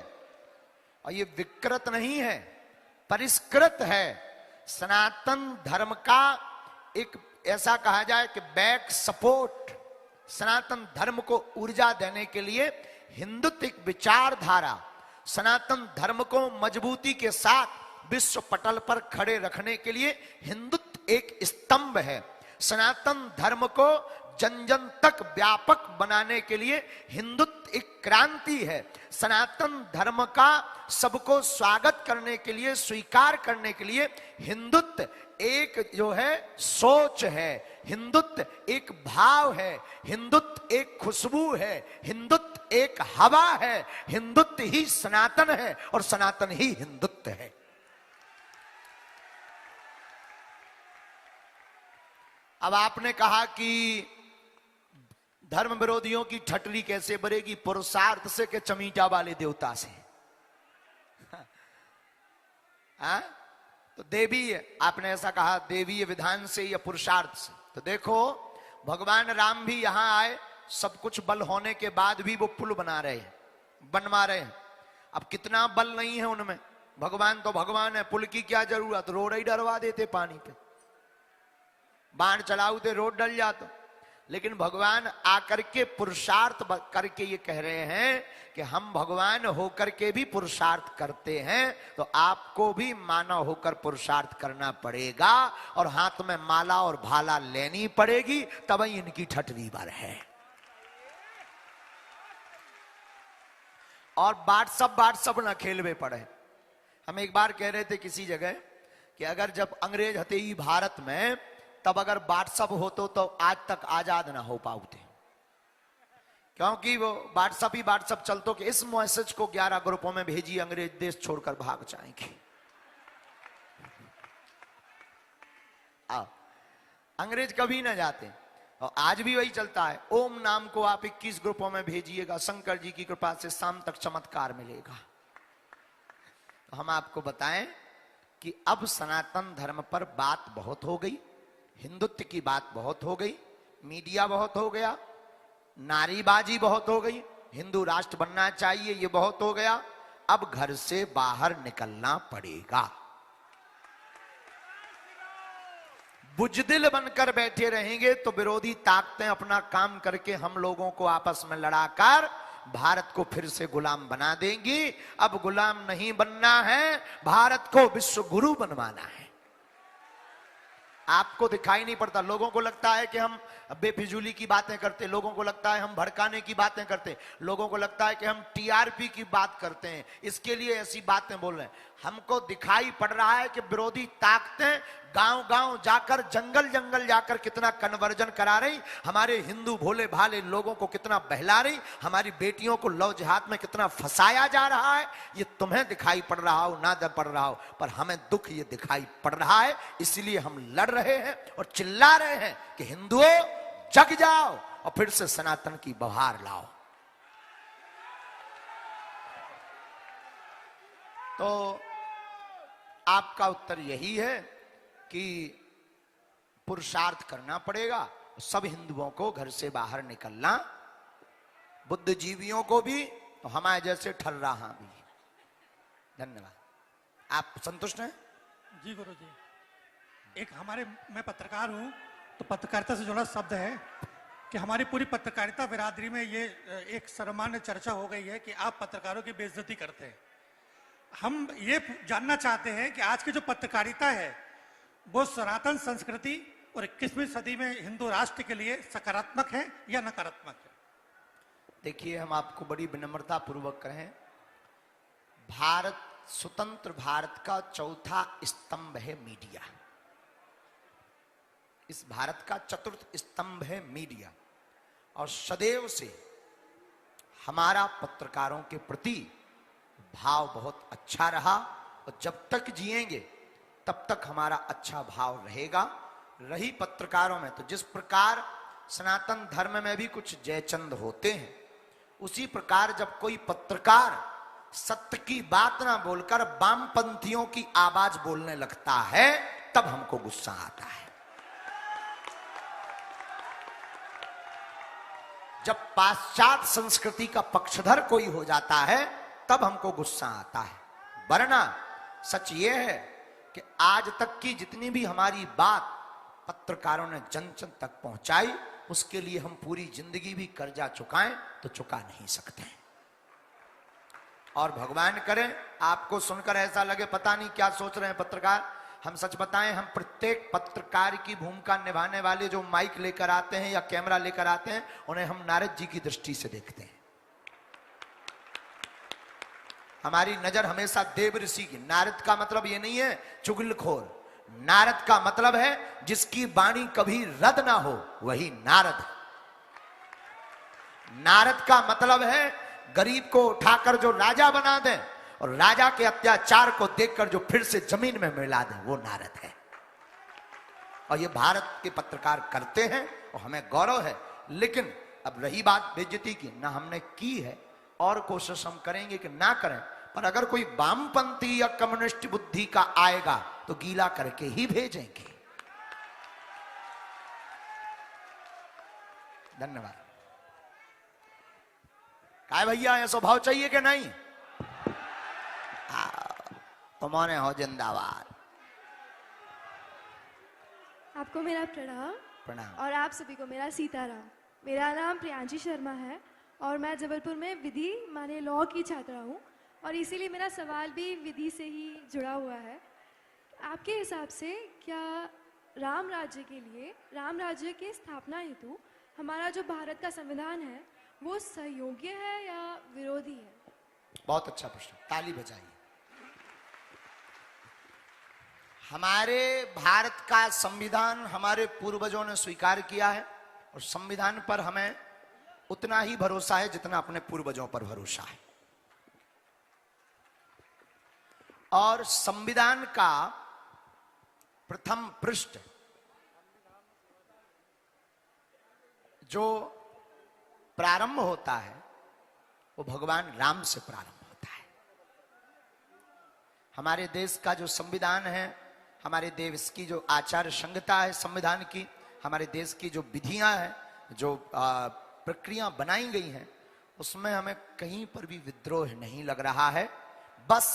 और ये विकृत नहीं है, परिष्कृत है। सनातन धर्म का एक ऐसा कहा जाए कि बैक सपोर्ट, सनातन धर्म को ऊर्जा देने के लिए हिंदुत्व एक विचारधारा, सनातन धर्म को मजबूती के साथ विश्व पटल पर खड़े रखने के लिए हिंदुत्व एक स्तंभ है। सनातन धर्म को जन जन तक व्यापक बनाने के लिए हिंदुत्व एक क्रांति है। सनातन धर्म का सबको स्वागत करने के लिए, स्वीकार करने के लिए हिंदुत्व एक जो है सोच है, हिंदुत्व एक भाव है, हिंदुत्व एक खुशबू है, हिंदुत्व एक हवा है। हिंदुत्व ही सनातन है और सनातन ही हिंदुत्व है। अब आपने कहा कि धर्म विरोधियों की ठटरी कैसे भरेगी? पुरुषार्थ से के चमीटा वाले देवता से। हाँ? तो देवी, आपने ऐसा कहा देवीय विधान से या पुरुषार्थ से। तो देखो भगवान राम भी यहां आए, सब कुछ बल होने के बाद भी वो पुल बना रहे हैं, बनवा रहे हैं। अब कितना बल नहीं है उनमें, भगवान तो भगवान है, पुल की क्या जरूरत, रोड ही डरवा देते पानी पे, बाण चलाऊते रोड डल जाता। लेकिन भगवान आकर के पुरुषार्थ करके ये कह रहे हैं कि हम भगवान होकर के भी पुरुषार्थ करते हैं, तो आपको भी मानव होकर पुरुषार्थ करना पड़ेगा और हाथ में माला और भाला लेनी पड़ेगी, तभी इनकी ठटरी भर है। और बात ना खेलवे पड़े। हम एक बार कह रहे थे किसी जगह कि अगर जब अंग्रेज हते ही भारत में, तब अगर व्हाट्सअप होतो तो आज तक आजाद ना हो पाते, क्योंकि वो व्हाट्सअप चलतो कि इस मैसेज को 11 ग्रुपों में भेजिए, अंग्रेज देश छोड़कर भाग जाएंगे। अंग्रेज कभी ना जाते और आज भी वही चलता है। ओम नाम को आप 21 ग्रुपों में भेजिएगा, शंकर जी की कृपा से शाम तक चमत्कार मिलेगा। तो हम आपको बताएं कि अब सनातन धर्म पर बात बहुत हो गई, हिंदुत्व की बात बहुत हो गई, मीडिया बहुत हो गया, नारीबाजी बहुत हो गई, हिंदू राष्ट्र बनना चाहिए ये बहुत हो गया। अब घर से बाहर निकलना पड़ेगा। बुजदिल बनकर बैठे रहेंगे तो विरोधी ताकतें अपना काम करके हम लोगों को आपस में लड़ाकर भारत को फिर से गुलाम बना देंगी। अब गुलाम नहीं बनना है, भारत को विश्व गुरु बनवाना है। आपको दिखाई नहीं पड़ता, लोगों को लगता है कि हम बेफिजूली की बातें करते, लोगों को लगता है हम भड़काने की बातें करते, लोगों को लगता है कि हम टीआरपी की बात करते हैं, इसके लिए ऐसी बातें बोल रहे हैं। हमको दिखाई पड़ रहा है कि विरोधी ताकतें गांव-गांव जाकर, जंगल-जंगल जाकर कितना कन्वर्जन करा रही, हमारे हिंदू भोले भाले लोगों को कितना बहला रही, हमारी बेटियों को लव जिहाद में कितना फंसाया जा रहा है। ये तुम्हें दिखाई पड़ रहा हो ना पड़ रहा हो, पर हमें दुख ये दिखाई पड़ रहा है। इसलिए हम लड़ रहे हैं और चिल्ला रहे हैं कि हिंदुओं जग जाओ और फिर से सनातन की बहार लाओ। तो आपका उत्तर यही है कि पुरुषार्थ करना पड़ेगा, सब हिंदुओं को घर से बाहर निकलना, बुद्धिजीवियों को भी तो हमारे जैसे ठर्राहा भी। धन्यवाद। आप संतुष्ट हैं? जी गुरु जी। एक मैं पत्रकार हूँ, तो पत्रकारिता से जुड़ा शब्द है कि हमारी पूरी पत्रकारिता बिरादरी में ये एक सर्वमान्य चर्चा हो गई है कि आप पत्रकारों की बेइज्जती करते हैं। हम ये जानना चाहते हैं कि आज की जो पत्रकारिता है वो सनातन संस्कृति और 21वीं सदी में हिंदू राष्ट्र के लिए सकारात्मक है या नकारात्मक है? देखिए, हम आपको बड़ी विनम्रता पूर्वक कहें, भारत, स्वतंत्र भारत का चौथा स्तंभ है मीडिया। इस भारत का चतुर्थ स्तंभ है मीडिया। और सदैव से हमारा पत्रकारों के प्रति भाव बहुत अच्छा रहा, और जब तक जिएंगे तब तक हमारा अच्छा भाव रहेगा। रही पत्रकारों में, तो जिस प्रकार सनातन धर्म में भी कुछ जयचंद होते हैं, उसी प्रकार जब कोई पत्रकार सत्य की बात ना बोलकर वामपंथियों की आवाज बोलने लगता है, तब हमको गुस्सा आता है। जब पाश्चात्य संस्कृति का पक्षधर कोई हो जाता है, तब हमको गुस्सा आता है। वरना सच ये है कि आज तक की जितनी भी हमारी बात पत्रकारों ने जन जन तक पहुंचाई, उसके लिए हम पूरी जिंदगी भी कर्जा चुकाएं तो चुका नहीं सकते। और भगवान करे आपको सुनकर ऐसा लगे पता नहीं क्या सोच रहे हैं पत्रकार। हम सच बताएं, हम प्रत्येक पत्रकार की भूमिका निभाने वाले जो माइक लेकर आते हैं या कैमरा लेकर आते हैं, उन्हें हम नारद जी की दृष्टि से देखते हैं। हमारी नजर हमेशा देव ऋषि की। नारद का मतलब ये नहीं है चुगलखोर। नारद का मतलब है जिसकी वाणी कभी रद्द ना हो, वही नारद। नारद का मतलब है गरीब को उठाकर जो राजा बना दे, और राजा के अत्याचार को देखकर जो फिर से जमीन में मिला दे, वो नारद है। और ये भारत के पत्रकार करते हैं और हमें गौरव है। लेकिन अब रही बात बेइज्जती की, ना हमने की है और कोशिश हम करेंगे कि ना करें, पर अगर कोई वामपंथी या कम्युनिस्ट बुद्धि का आएगा तो गीला करके ही भेजेंगे। धन्यवाद। काय भैया, ये स्वभाव चाहिए कि नहीं? तुमने हो जिंदाबाद। आपको मेरा प्रणाम। प्रणाम। और आप सभी को मेरा सीताराम। मेरा नाम प्रियांशी शर्मा है और मैं जबलपुर में विधि माने लॉ की छात्रा हूँ, और इसीलिए मेरा सवाल भी विधि से ही जुड़ा हुआ है। आपके हिसाब से क्या राम राज्य के लिए, राम राज्य की स्थापना हेतु हमारा जो भारत का संविधान है वो सहयोग्य है या विरोधी है? बहुत अच्छा प्रश्न, ताली बजाइए। हमारे भारत का संविधान हमारे पूर्वजों ने स्वीकार किया है, और संविधान पर हमें उतना ही भरोसा है जितना अपने पूर्वजों पर भरोसा है। और संविधान का प्रथम पृष्ठ जो प्रारंभ होता है वो भगवान राम से प्रारंभ होता है। हमारे देश का जो संविधान है, हमारे देश की जो आचार संहिता है संविधान की, हमारे देश की जो विधियां हैं, जो प्रक्रिया बनाई गई हैं, उसमें हमें कहीं पर भी विद्रोह नहीं लग रहा है। बस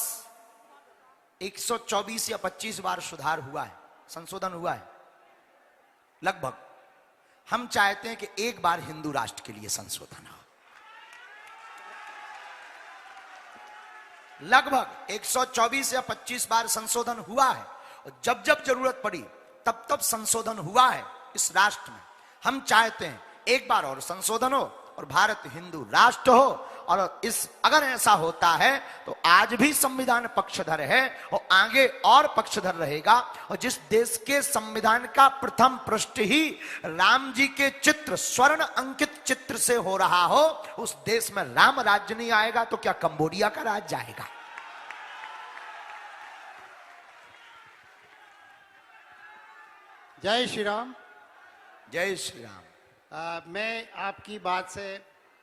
124 या 25 बार सुधार हुआ है, संशोधन हुआ है लगभग। हम चाहते हैं कि एक बार हिंदू राष्ट्र के लिए संशोधन हो। लगभग 124 या 25 बार संशोधन हुआ है, और जब जब जरूरत पड़ी तब तब संशोधन हुआ है इस राष्ट्र में। हम चाहते हैं एक बार और संशोधन हो और भारत हिंदू राष्ट्र हो। और इस अगर ऐसा होता है तो आज भी संविधान पक्षधर है और आगे और पक्षधर रहेगा। और जिस देश के संविधान का प्रथम पृष्ठ ही राम जी के चित्र, स्वर्ण अंकित चित्र से हो रहा हो, उस देश में राम राज्य नहीं आएगा तो क्या कंबोडिया का राज्य जाएगा? जय श्री राम। जय श्री राम। मैं आपकी बात से,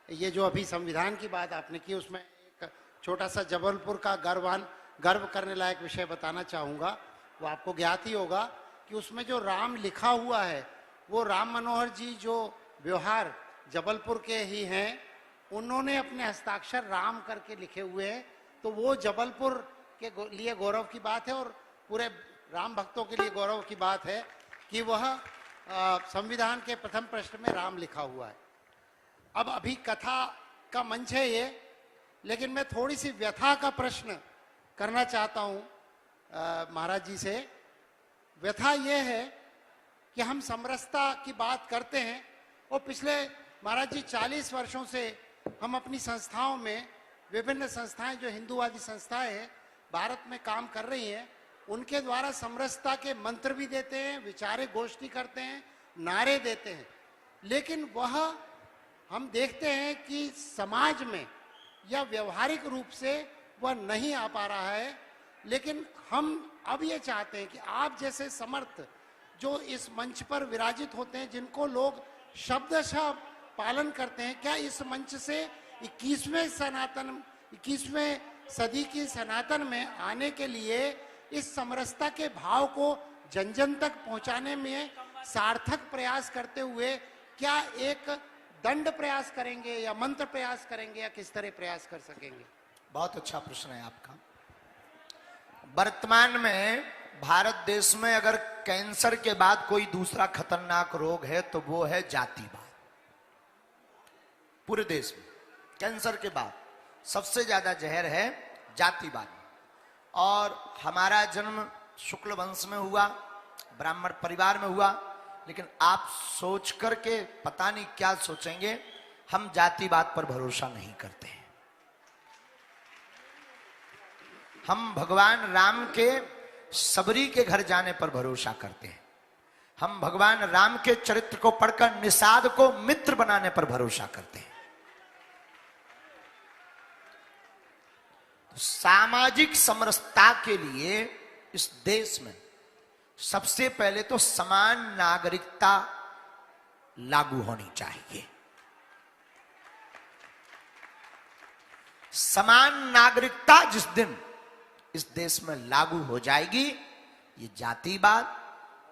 ये जो अभी संविधान की बात आपने की, उसमें एक छोटा सा जबलपुर का गर्व करने लायक विषय बताना चाहूँगा। वो आपको ज्ञात ही होगा कि उसमें जो राम लिखा हुआ है वो राम मनोहर जी जो व्यवहार जबलपुर के ही हैं, उन्होंने अपने हस्ताक्षर राम करके लिखे हुए हैं। तो वो जबलपुर के लिए गौरव की बात है और पूरे राम भक्तों के लिए गौरव की बात है कि वह संविधान के प्रथम पृष्ठ में राम लिखा हुआ है। अब अभी कथा का मंच है ये, लेकिन मैं थोड़ी सी व्यथा का प्रश्न करना चाहता हूँ महाराज जी से। व्यथा ये है कि हम समरसता की बात करते हैं और पिछले महाराज जी 40 वर्षों से हम अपनी संस्थाओं में विभिन्न संस्थाएं जो हिंदूवादी संस्थाएं हैं भारत में काम कर रही हैं, उनके द्वारा समरसता के मंत्र भी देते हैं, विचारे गोष्ठी करते हैं, नारे देते हैं, लेकिन वह हम देखते हैं कि समाज में या व्यवहारिक रूप से वह नहीं आ पा रहा है। लेकिन हम अब ये चाहते हैं कि आप जैसे समर्थ जो इस मंच पर विराजित होते हैं, जिनको लोग शब्दशः पालन करते हैं, क्या इस मंच से 21वें सदी की सनातन में आने के लिए इस समरसता के भाव को जन जन तक पहुंचाने में सार्थक प्रयास करते हुए क्या एक दंड प्रयास करेंगे या मंत्र प्रयास करेंगे या किस तरह प्रयास कर सकेंगे? बहुत अच्छा प्रश्न है आपका। वर्तमान में भारत देश में अगर कैंसर के बाद कोई दूसरा खतरनाक रोग है तो वो है जातिवाद। पूरे देश में कैंसर के बाद सबसे ज्यादा जहर है जातिवाद। और हमारा जन्म शुक्ल वंश में हुआ, ब्राह्मण परिवार में हुआ, लेकिन आप सोच करके पता नहीं क्या सोचेंगे, हम जातिवाद पर भरोसा नहीं करते हैं। हम भगवान राम के सबरी के घर जाने पर भरोसा करते हैं। हम भगवान राम के चरित्र को पढ़कर निषाद को मित्र बनाने पर भरोसा करते हैं। तो सामाजिक समरसता के लिए इस देश में सबसे पहले तो समान नागरिकता लागू होनी चाहिए। समान नागरिकता जिस दिन इस देश में लागू हो जाएगी, ये जातिवाद,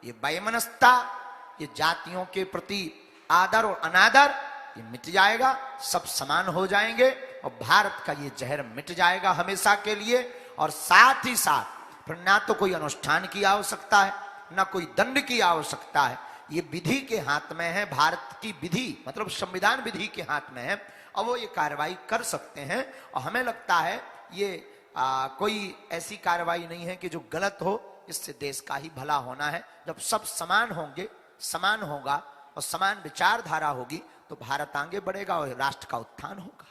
ये वैमनस्यता, ये जातियों के प्रति आदर और अनादर, ये मिट जाएगा। सब समान हो जाएंगे और भारत का ये जहर मिट जाएगा हमेशा के लिए। और साथ ही साथ फिर ना तो कोई अनुष्ठान की आवश्यकता है, ना कोई दंड की आवश्यकता है। ये विधि के हाथ में है, भारत की विधि मतलब संविधान विधि के हाथ में है और वो ये कार्रवाई कर सकते हैं। और हमें लगता है ये कोई ऐसी कार्रवाई नहीं है कि जो गलत हो। इससे देश का ही भला होना है। जब सब समान होंगे, समान होगा और समान विचारधारा होगी तो भारत आगे बढ़ेगा और राष्ट्र का उत्थान होगा।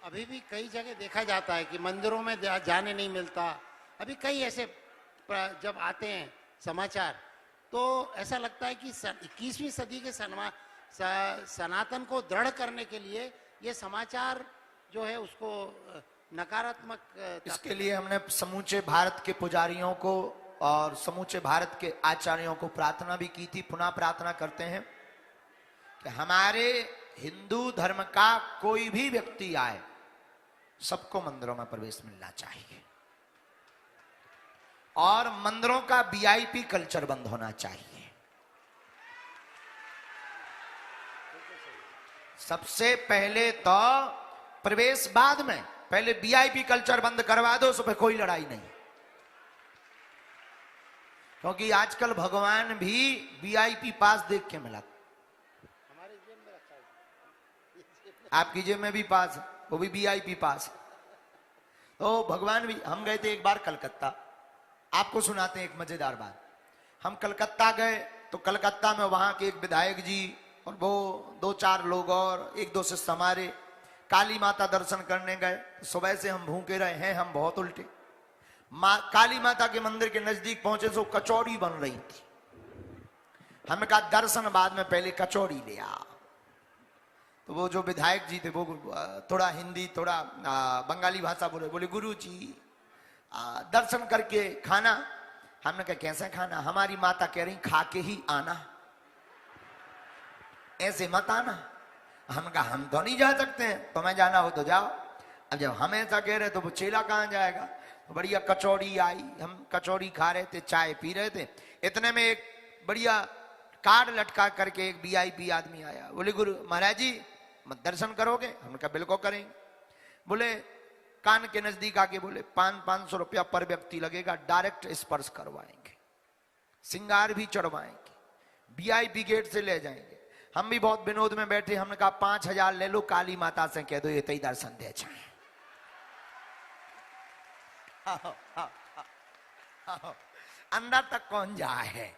अभी भी कई जगह देखा जाता है कि मंदिरों में जाने नहीं मिलता। अभी कई ऐसे जब आते हैं समाचार तो ऐसा लगता है कि 21वीं सदी के सनातन को दृढ़ करने के लिए ये समाचार जो है उसको नकारात्मक। इसके लिए हमने समूचे भारत के पुजारियों को और समूचे भारत के आचार्यों को प्रार्थना भी की थी। पुनः प्रार्थना करते हैं कि हमारे हिंदू धर्म का कोई भी व्यक्ति आए, सबको मंदिरों में प्रवेश मिलना चाहिए और मंदिरों का वीआईपी कल्चर बंद होना चाहिए। सबसे पहले तो प्रवेश बाद में, पहले वीआईपी कल्चर बंद करवा दो, उस पर कोई लड़ाई नहीं। क्योंकि आजकल भगवान भी वीआईपी पास देख के मिला। आपकी जेब में भी पास, वो भी वीआईपी पास। तो भगवान भी, हम गए थे एक बार कलकत्ता, आपको सुनाते हैं एक मजेदार बात। हम कलकत्ता गए तो कलकत्ता में वहां के एक विधायक जी और वो 2-4 लोग और 1-2 शिष्य हमारे काली माता दर्शन करने गए। सुबह से हम भूखे रहे हैं, हम बहुत उल्टे। काली माता के मंदिर के नजदीक पहुंचे तो कचौड़ी बन रही थी। हमने कहा दर्शन बाद में, पहले कचौड़ी ले आ। तो वो जो विधायक जी थे वो थोड़ा हिंदी थोड़ा बंगाली भाषा बोले गुरु जी दर्शन करके खाना। हमने कहा कैसे खाना? हमारी माता कह रही खा के ही आना, ऐसे मत आना। हमने कहा हम तो नहीं जा सकते हैं, तुम्हें जाना हो तो जाओ। अब जब हम ऐसा कह रहे तो वो चेला कहाँ जाएगा? तो बढ़िया कचौड़ी आई, हम कचौड़ी खा रहे थे, चाय पी रहे थे। इतने में एक बढ़िया कार्ड लटका करके एक वीआईपी आदमी आया। बोले गुरु महाराज जी मत दर्शन करोगे? हमने कहा बिल्कुल करेंगे। बोले कान के नजदीक आके बोले 500 रुपया पर व्यक्ति लगेगा, डायरेक्ट स्पर्श करवाएंगे, सिंगार भी चढ़वाएंगे, वीआईपी गेट से ले जाएंगे। हम भी बहुत विनोद में बैठे, हमने कहा 5000 ले लो, काली माता से कह दो ये तई दर्शन दे जाए। अंदर तक कौन जा है?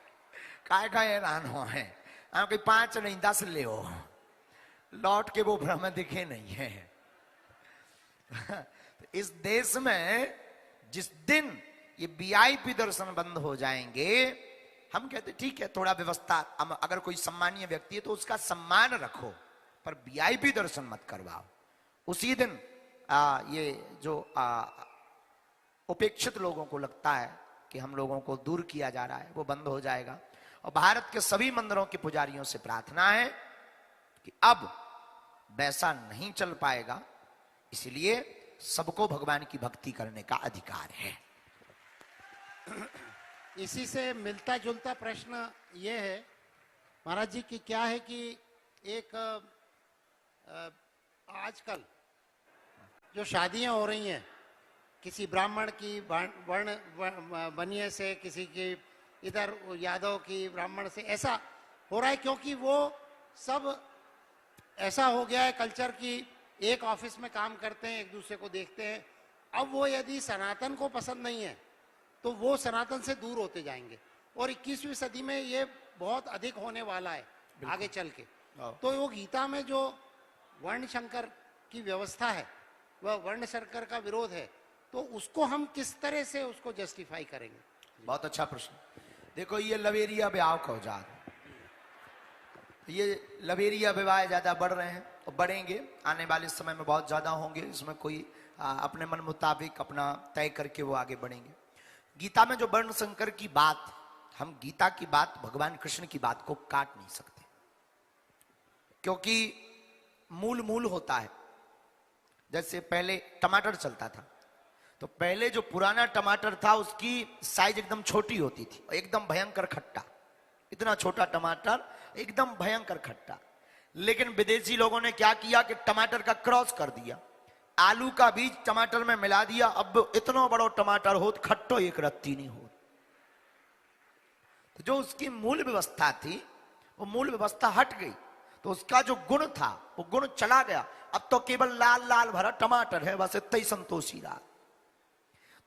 काय का हैरान हो है? हम कोई 5 नहीं 10 ले हो। लौट के वो भ्रम दिखे नहीं है। तो इस देश में जिस दिन ये वीआईपी दर्शन बंद हो जाएंगे, हम कहते ठीक है थोड़ा व्यवस्था, अगर कोई सम्मानीय व्यक्ति है तो उसका सम्मान रखो, पर वीआईपी दर्शन मत करवाओ। उसी दिन ये जो उपेक्षित लोगों को लगता है कि हम लोगों को दूर किया जा रहा है, वो बंद हो जाएगा। और भारत के सभी मंदिरों के पुजारियों से प्रार्थना है कि अब वैसा नहीं चल पाएगा, इसलिए सबको भगवान की भक्ति करने का अधिकार है। इसी से मिलता जुलता प्रश्न ये है महाराज जी कि क्या है कि एक आजकल जो शादियां हो रही हैं, किसी ब्राह्मण की वर्ण बनिए से, किसी की इधर यादव की ब्राह्मण से, ऐसा हो रहा है क्योंकि वो सब ऐसा हो गया है कल्चर की एक ऑफिस में काम करते हैं, एक दूसरे को देखते हैं। अब वो यदि सनातन को पसंद नहीं है तो वो सनातन से दूर होते जाएंगे, और 21वीं सदी में ये बहुत अधिक होने वाला है आगे चल के। तो वो गीता में जो वर्ण शंकर की व्यवस्था है, वह वर्ण शंकर का विरोध है, तो उसको हम किस तरह से उसको जस्टिफाई करेंगे? बहुत अच्छा प्रश्न। देखो ये लवेरिया विवाह का औजार, ये लवेरिया विवाह ज्यादा बढ़ रहे हैं और बढ़ेंगे, आने वाले समय में बहुत ज्यादा होंगे। इसमें कोई अपने मन मुताबिक अपना तय करके वो आगे बढ़ेंगे। गीता में जो वर्ण संकर की बात, हम गीता की बात, भगवान कृष्ण की बात को काट नहीं सकते, क्योंकि मूल होता है। जैसे पहले टमाटर चलता था, तो पहले जो पुराना टमाटर था उसकी साइज एकदम छोटी होती थी, एकदम भयंकर खट्टा, इतना छोटा टमाटर एकदम भयंकर खट्टा। लेकिन विदेशी लोगों ने क्या किया कि टमाटर का क्रॉस कर दिया, आलू का बीज टमाटर में मिला दिया, अब इतना बड़ा टमाटर हो खट्टो एक रत्ती नहीं हो। तो जो उसकी मूल व्यवस्था थी वो मूल व्यवस्था हट गई, तो उसका जो गुण था वो गुण चला गया। अब तो केवल लाल लाल भरा टमाटर है, बस इतना ही संतोषी रहा।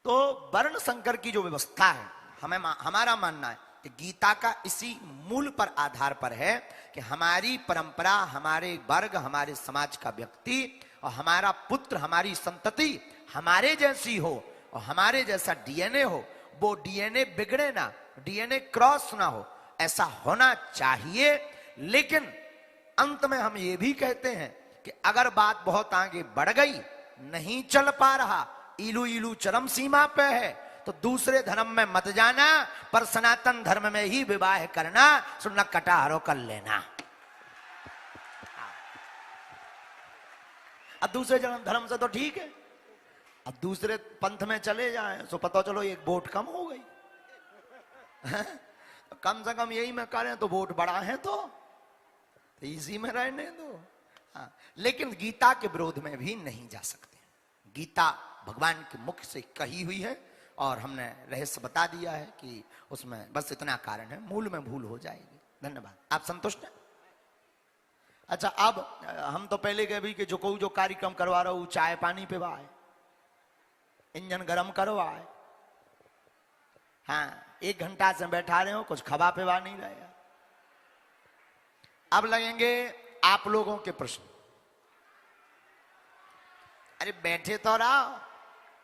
तो वर्ण संकर की जो व्यवस्था है, हमारा मानना है कि गीता का इसी मूल पर आधार पर है कि हमारी परंपरा, हमारे वर्ग, हमारे समाज का व्यक्ति और हमारा पुत्र, हमारी संतति हमारे जैसी हो और हमारे जैसा डीएनए हो, वो डीएनए बिगड़े ना, डीएनए क्रॉस ना हो, ऐसा होना चाहिए। लेकिन अंत में हम ये भी कहते हैं कि अगर बात बहुत आगे बढ़ गई, नहीं चल पा रहा, इलू चरम सीमा पे है, तो दूसरे धर्म में मत जाना, पर सनातन धर्म में ही विवाह करना, सुनना कटारो कर लेना। अब दूसरे धर्म से तो ठीक है, अब दूसरे पंथ में चले जाएं तो पता चलो एक वोट कम हो गई। कम से कम यही में करें तो वोट बढ़ा है, तो इसी में रहने दो। हाँ, लेकिन गीता के विरोध में भी नहीं जा सकते। गीता भगवान के मुख से कही हुई है और हमने रहस्य बता दिया है कि उसमें बस इतना कारण है, मूल में भूल हो जाएगी। धन्यवाद। आप संतुष्ट हैं? अच्छा, अब हम तो पहले कह भी कि जो कोई जो कार्यक्रम करवा रहा हूं, चाय पानी पिवाए, इंजन गर्म करवाए। हाँ, 1 घंटा से बैठा रहे हो, कुछ खबा पिवा नहीं रहे। अब लगेंगे आप लोगों के प्रश्न। अरे बैठे तो रहो,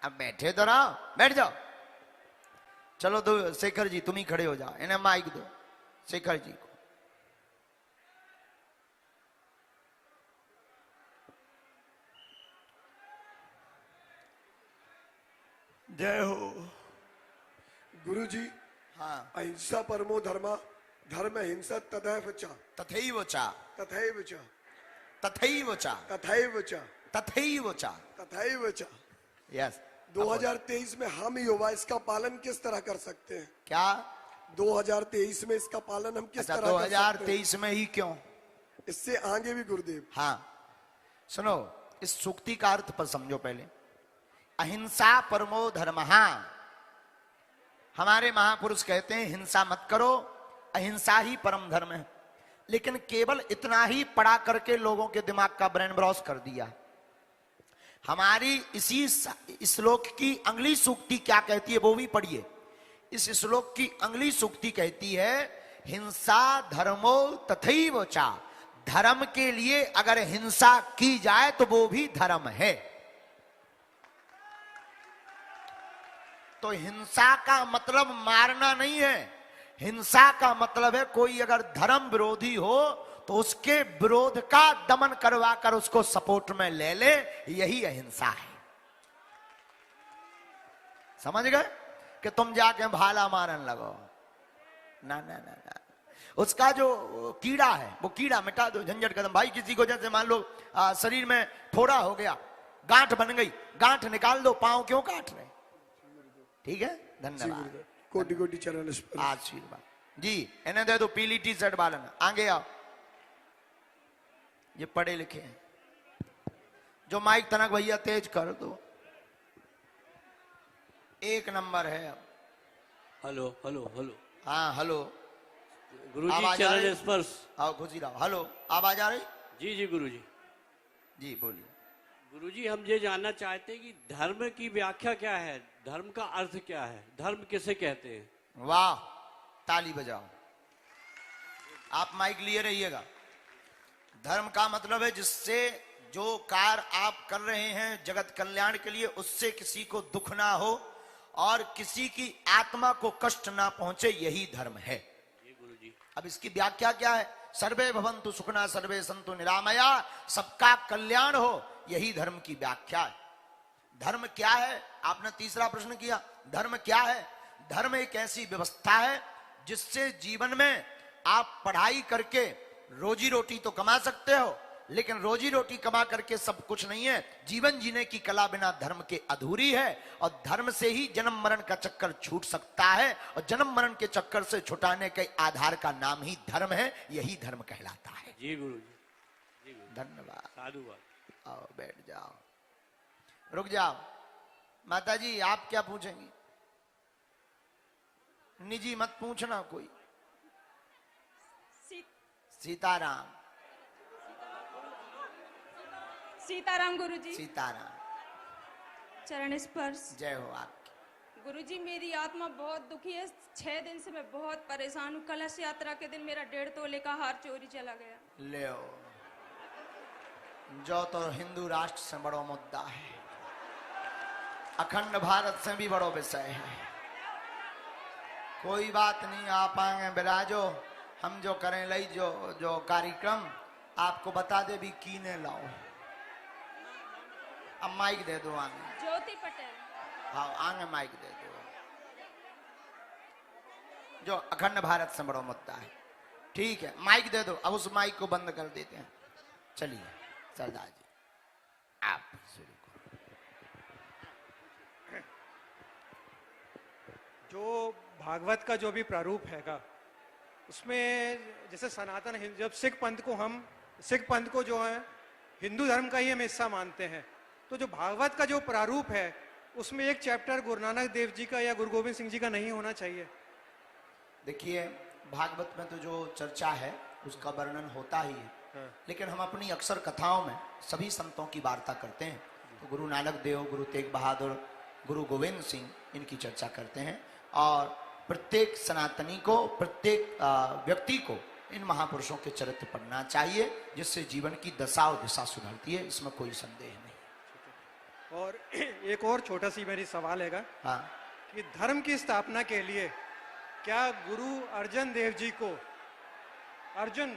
अब बैठे तो रहो, बैठ जाओ। चलो दो, शेखर जी तुम ही खड़े हो जाओ, इन्हें माइक दो शेखर जी को। जय हो गुरु जी। हाँ, अहिंसा परमो धर्मा, धर्म हिंसा तथैव च, तथैव च, तथैव च, तथैव च, तथैव च, तथैव च, तथैव च। यस। 2023 में हम युवा इसका पालन किस तरह कर सकते हैं? क्या 2023 में इसका पालन हम किस तरह कर सकते हैं? 2023 में ही क्यों, इससे आगे भी गुरुदेव। हाँ सुनो, इस सूक्ति का अर्थ पर समझो पहले। अहिंसा परमो धर्मः, हमारे महापुरुष कहते हैं हिंसा मत करो, अहिंसा ही परम धर्म है। लेकिन केवल इतना ही पढ़ा करके लोगों के दिमाग का ब्रेन वॉश कर दिया। हमारी इसी श्लोक की अगली सूक्ति क्या कहती है वो भी पढ़िए। इस श्लोक की अगली सूक्ति कहती है हिंसा धर्मो तथैव च, धर्म के लिए अगर हिंसा की जाए तो वो भी धर्म है। तो हिंसा का मतलब मारना नहीं है। हिंसा का मतलब है कोई अगर धर्म विरोधी हो तो उसके विरोध का दमन करवा कर उसको सपोर्ट में ले ले, यही अहिंसा है। समझ गए कि तुम जाके भाला मारन लगो, ना ना ना ना, उसका जो कीड़ा है वो कीड़ा मिटा दो, झंझट खत्म। भाई किसी को जैसे मान लो शरीर में फोड़ा हो गया, गांठ बन गई, गांठ निकाल दो, पांव क्यों काट रहे? ठीक है, धन्यवाद। कोटि कोटि चरण स्पर्श। आशीर्वाद जी। इन्हें दे दो पीली टी शर्ट वालन, आगे आओ, ये पढ़े लिखे हैं। जो माइक तनक भैया तेज कर दो, एक नंबर है अब। Hello hello hello. हाँ हेलो गुरुजी चरण स्पर्श। आओ खुशी रहो। हेलो आवाज आ रही? जी जी गुरुजी। जी बोलिए। गुरुजी हम ये जानना चाहते हैं कि धर्म की व्याख्या क्या है, धर्म का अर्थ क्या है, धर्म किसे कहते हैं? वाह, ताली बजाओ। आप माइक लिए रहिएगा। धर्म का मतलब है जिससे जो कार्य आप कर रहे हैं जगत कल्याण के लिए, उससे किसी को दुख ना हो और किसी की आत्मा को कष्ट ना पहुंचे, यही धर्म है। अब इसकी व्याख्या क्या है? सर्वे भवन्तु सुखना सर्वे सन्तु निरामया, सबका कल्याण हो, यही धर्म की व्याख्या है। धर्म क्या है? आपने तीसरा प्रश्न किया, धर्म क्या है? धर्म एक ऐसी व्यवस्था है जिससे जीवन में आप पढ़ाई करके रोजी रोटी तो कमा सकते हो, लेकिन रोजी रोटी कमा करके सब कुछ नहीं है। जीवन जीने की कला बिना धर्म के अधूरी है, और धर्म से ही जन्म मरण का चक्कर छूट सकता है, और जन्म मरण के चक्कर से छुटाने के आधार का नाम ही धर्म है, यही धर्म कहलाता है। जी गुरुजी। धन्यवाद। साधुवाद। आओ बैठ जाओ, रुक जाओ। माता जी आप क्या पूछेंगी? निजी मत पूछना कोई। सीताराम। सीताराम गुरुजी। सीताराम। चरण स्पर्श। जय हो आपकी। गुरुजी मेरी आत्मा बहुत दुखी है, 6 दिन से मैं बहुत परेशान हूँ। कलश यात्रा के दिन मेरा 1.5 तोले का हार चोरी चला गया। ले जो तो हिंदू राष्ट्र से बड़ो मुद्दा है, अखंड भारत से भी बड़ो विषय है। कोई बात नहीं, आप आगे बिराजो, हम जो करें लई जो कार्यक्रम आपको बता दे भी कीने लाओ। अब माइक दे दो आगे। ज्योति पटेल। हाँ आगे माइक दे दो। जो अखंड भारत से बड़ा मुद्दा है, ठीक है माइक दे दो। अब उस माइक को बंद कर देते हैं। चलिए सरदार जी आप शुरू करो। जो भागवत का जो भी प्रारूप हैगा, उसमें जैसे सनातन जब सिख पंथ को जो है हिंदू धर्म का ही हम हिस्सा मानते हैं, तो जो भागवत का जो प्रारूप है उसमें एक चैप्टर गुरु नानक देव जी का या गुरु गोविंद सिंह जी का नहीं होना चाहिए? देखिए भागवत में तो जो चर्चा है उसका वर्णन होता ही है, लेकिन हम अपनी अक्सर कथाओं में सभी संतों की वार्ता करते हैं। तो गुरु नानक देव, गुरु तेग बहादुर, गुरु गोविंद सिंह, इनकी चर्चा करते हैं। और प्रत्येक सनातनी को, प्रत्येक व्यक्ति को इन महापुरुषों के चरित्र पढ़ना चाहिए, जिससे जीवन की दशा और दिशा सुधरती है, इसमें कोई संदेह नहीं। और एक और छोटा सी मेरी सवाल हैगा, हाँ, कि धर्म की स्थापना के लिए क्या गुरु अर्जन देव जी को अर्जुन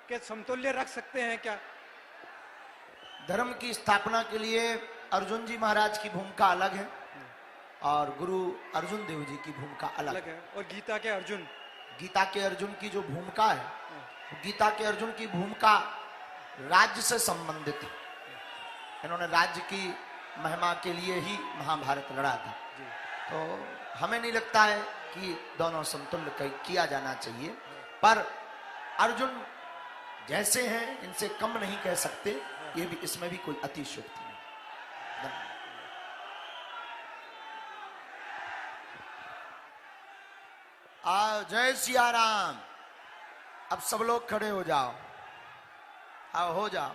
के समतुल्य रख सकते हैं क्या? धर्म की स्थापना के लिए अर्जुन जी महाराज की भूमिका अलग है और गुरु अर्जुन देव जी की भूमिका अलग है। और गीता के अर्जुन, गीता के अर्जुन की जो भूमिका है, गीता के अर्जुन की भूमिका राज्य से संबंधित है। इन्होंने राज्य की महिमा के लिए ही महाभारत लड़ा था। तो हमें नहीं लगता है कि दोनों समतुल्य किया जाना चाहिए, पर अर्जुन जैसे हैं इनसे कम नहीं कह सकते, ये भी इसमें भी कोई अतिशयोक्ति नहीं। जय सिया राम। अब सब लोग खड़े हो जाओ, आओ हो जाओ।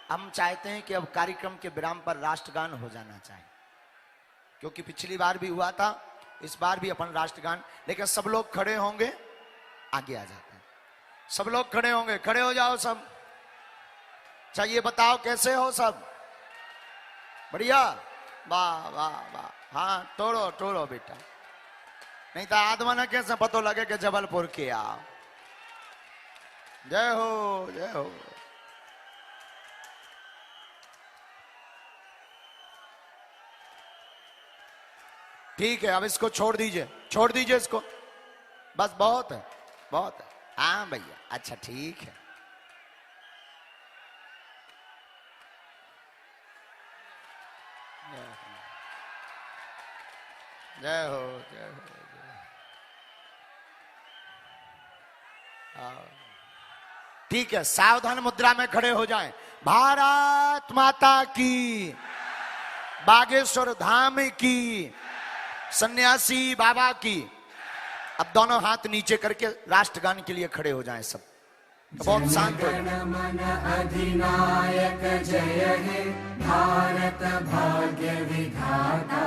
हम चाहते हैं कि अब कार्यक्रम के विराम पर राष्ट्रगान हो जाना चाहिए, क्योंकि पिछली बार भी हुआ था, इस बार भी अपन राष्ट्रगान, लेकिन सब लोग खड़े होंगे, आगे आ जाते हैं। सब लोग खड़े होंगे, खड़े हो जाओ सब। चाहिए बताओ कैसे हो सब? बढ़िया, वाह वाह वाह, हाँ तोड़ो तोड़ो बेटा, नहीं तो आदमा ने कैसे पतो लगे कि जबलपुर के आओ। जय हो जय हो। ठीक है, अब इसको छोड़ दीजिए, छोड़ दीजिए इसको, बस बहुत है बहुत है। हाँ भैया, अच्छा ठीक है। जय हो जय हो जय। ठीक है, सावधान मुद्रा में खड़े हो जाएं। भारत माता की, बागेश्वर धाम की, सन्यासी बाबा की। अब दोनों हाथ नीचे करके राष्ट्रगान के लिए खड़े हो जाएं सब। तो बहुत शांत हो जाए। मन अधिनायक जय हे भारत भाग्य विधाता,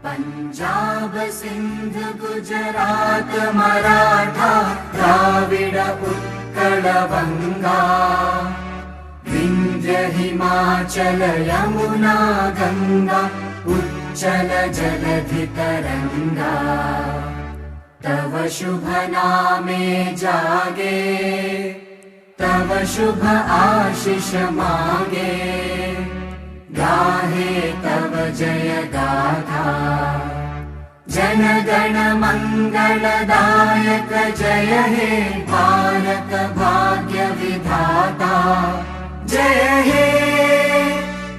पंजाब सिंध गुजरात मराठा द्राविड़ उत्कल बंगा, विंध्य हिमाचल यमुना गंगा उच्चल जलधि तरंगा, तव शुभ नामे जागे, तव शुभ आशीष मांगे, गाहे तव जय गाथा, जन गण मंगलदायक जय हे भारत भाग्य विधाता, जय हे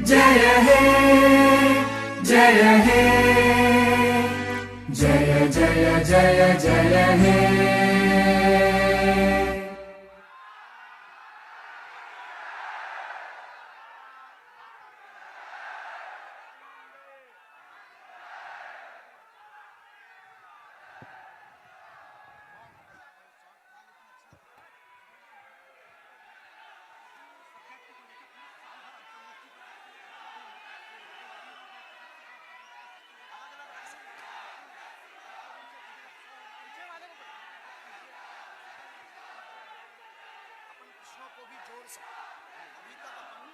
जय हे जय हे, जय जय जय जय हे। को भी जोड़ सकते हैं। अभी तक अपन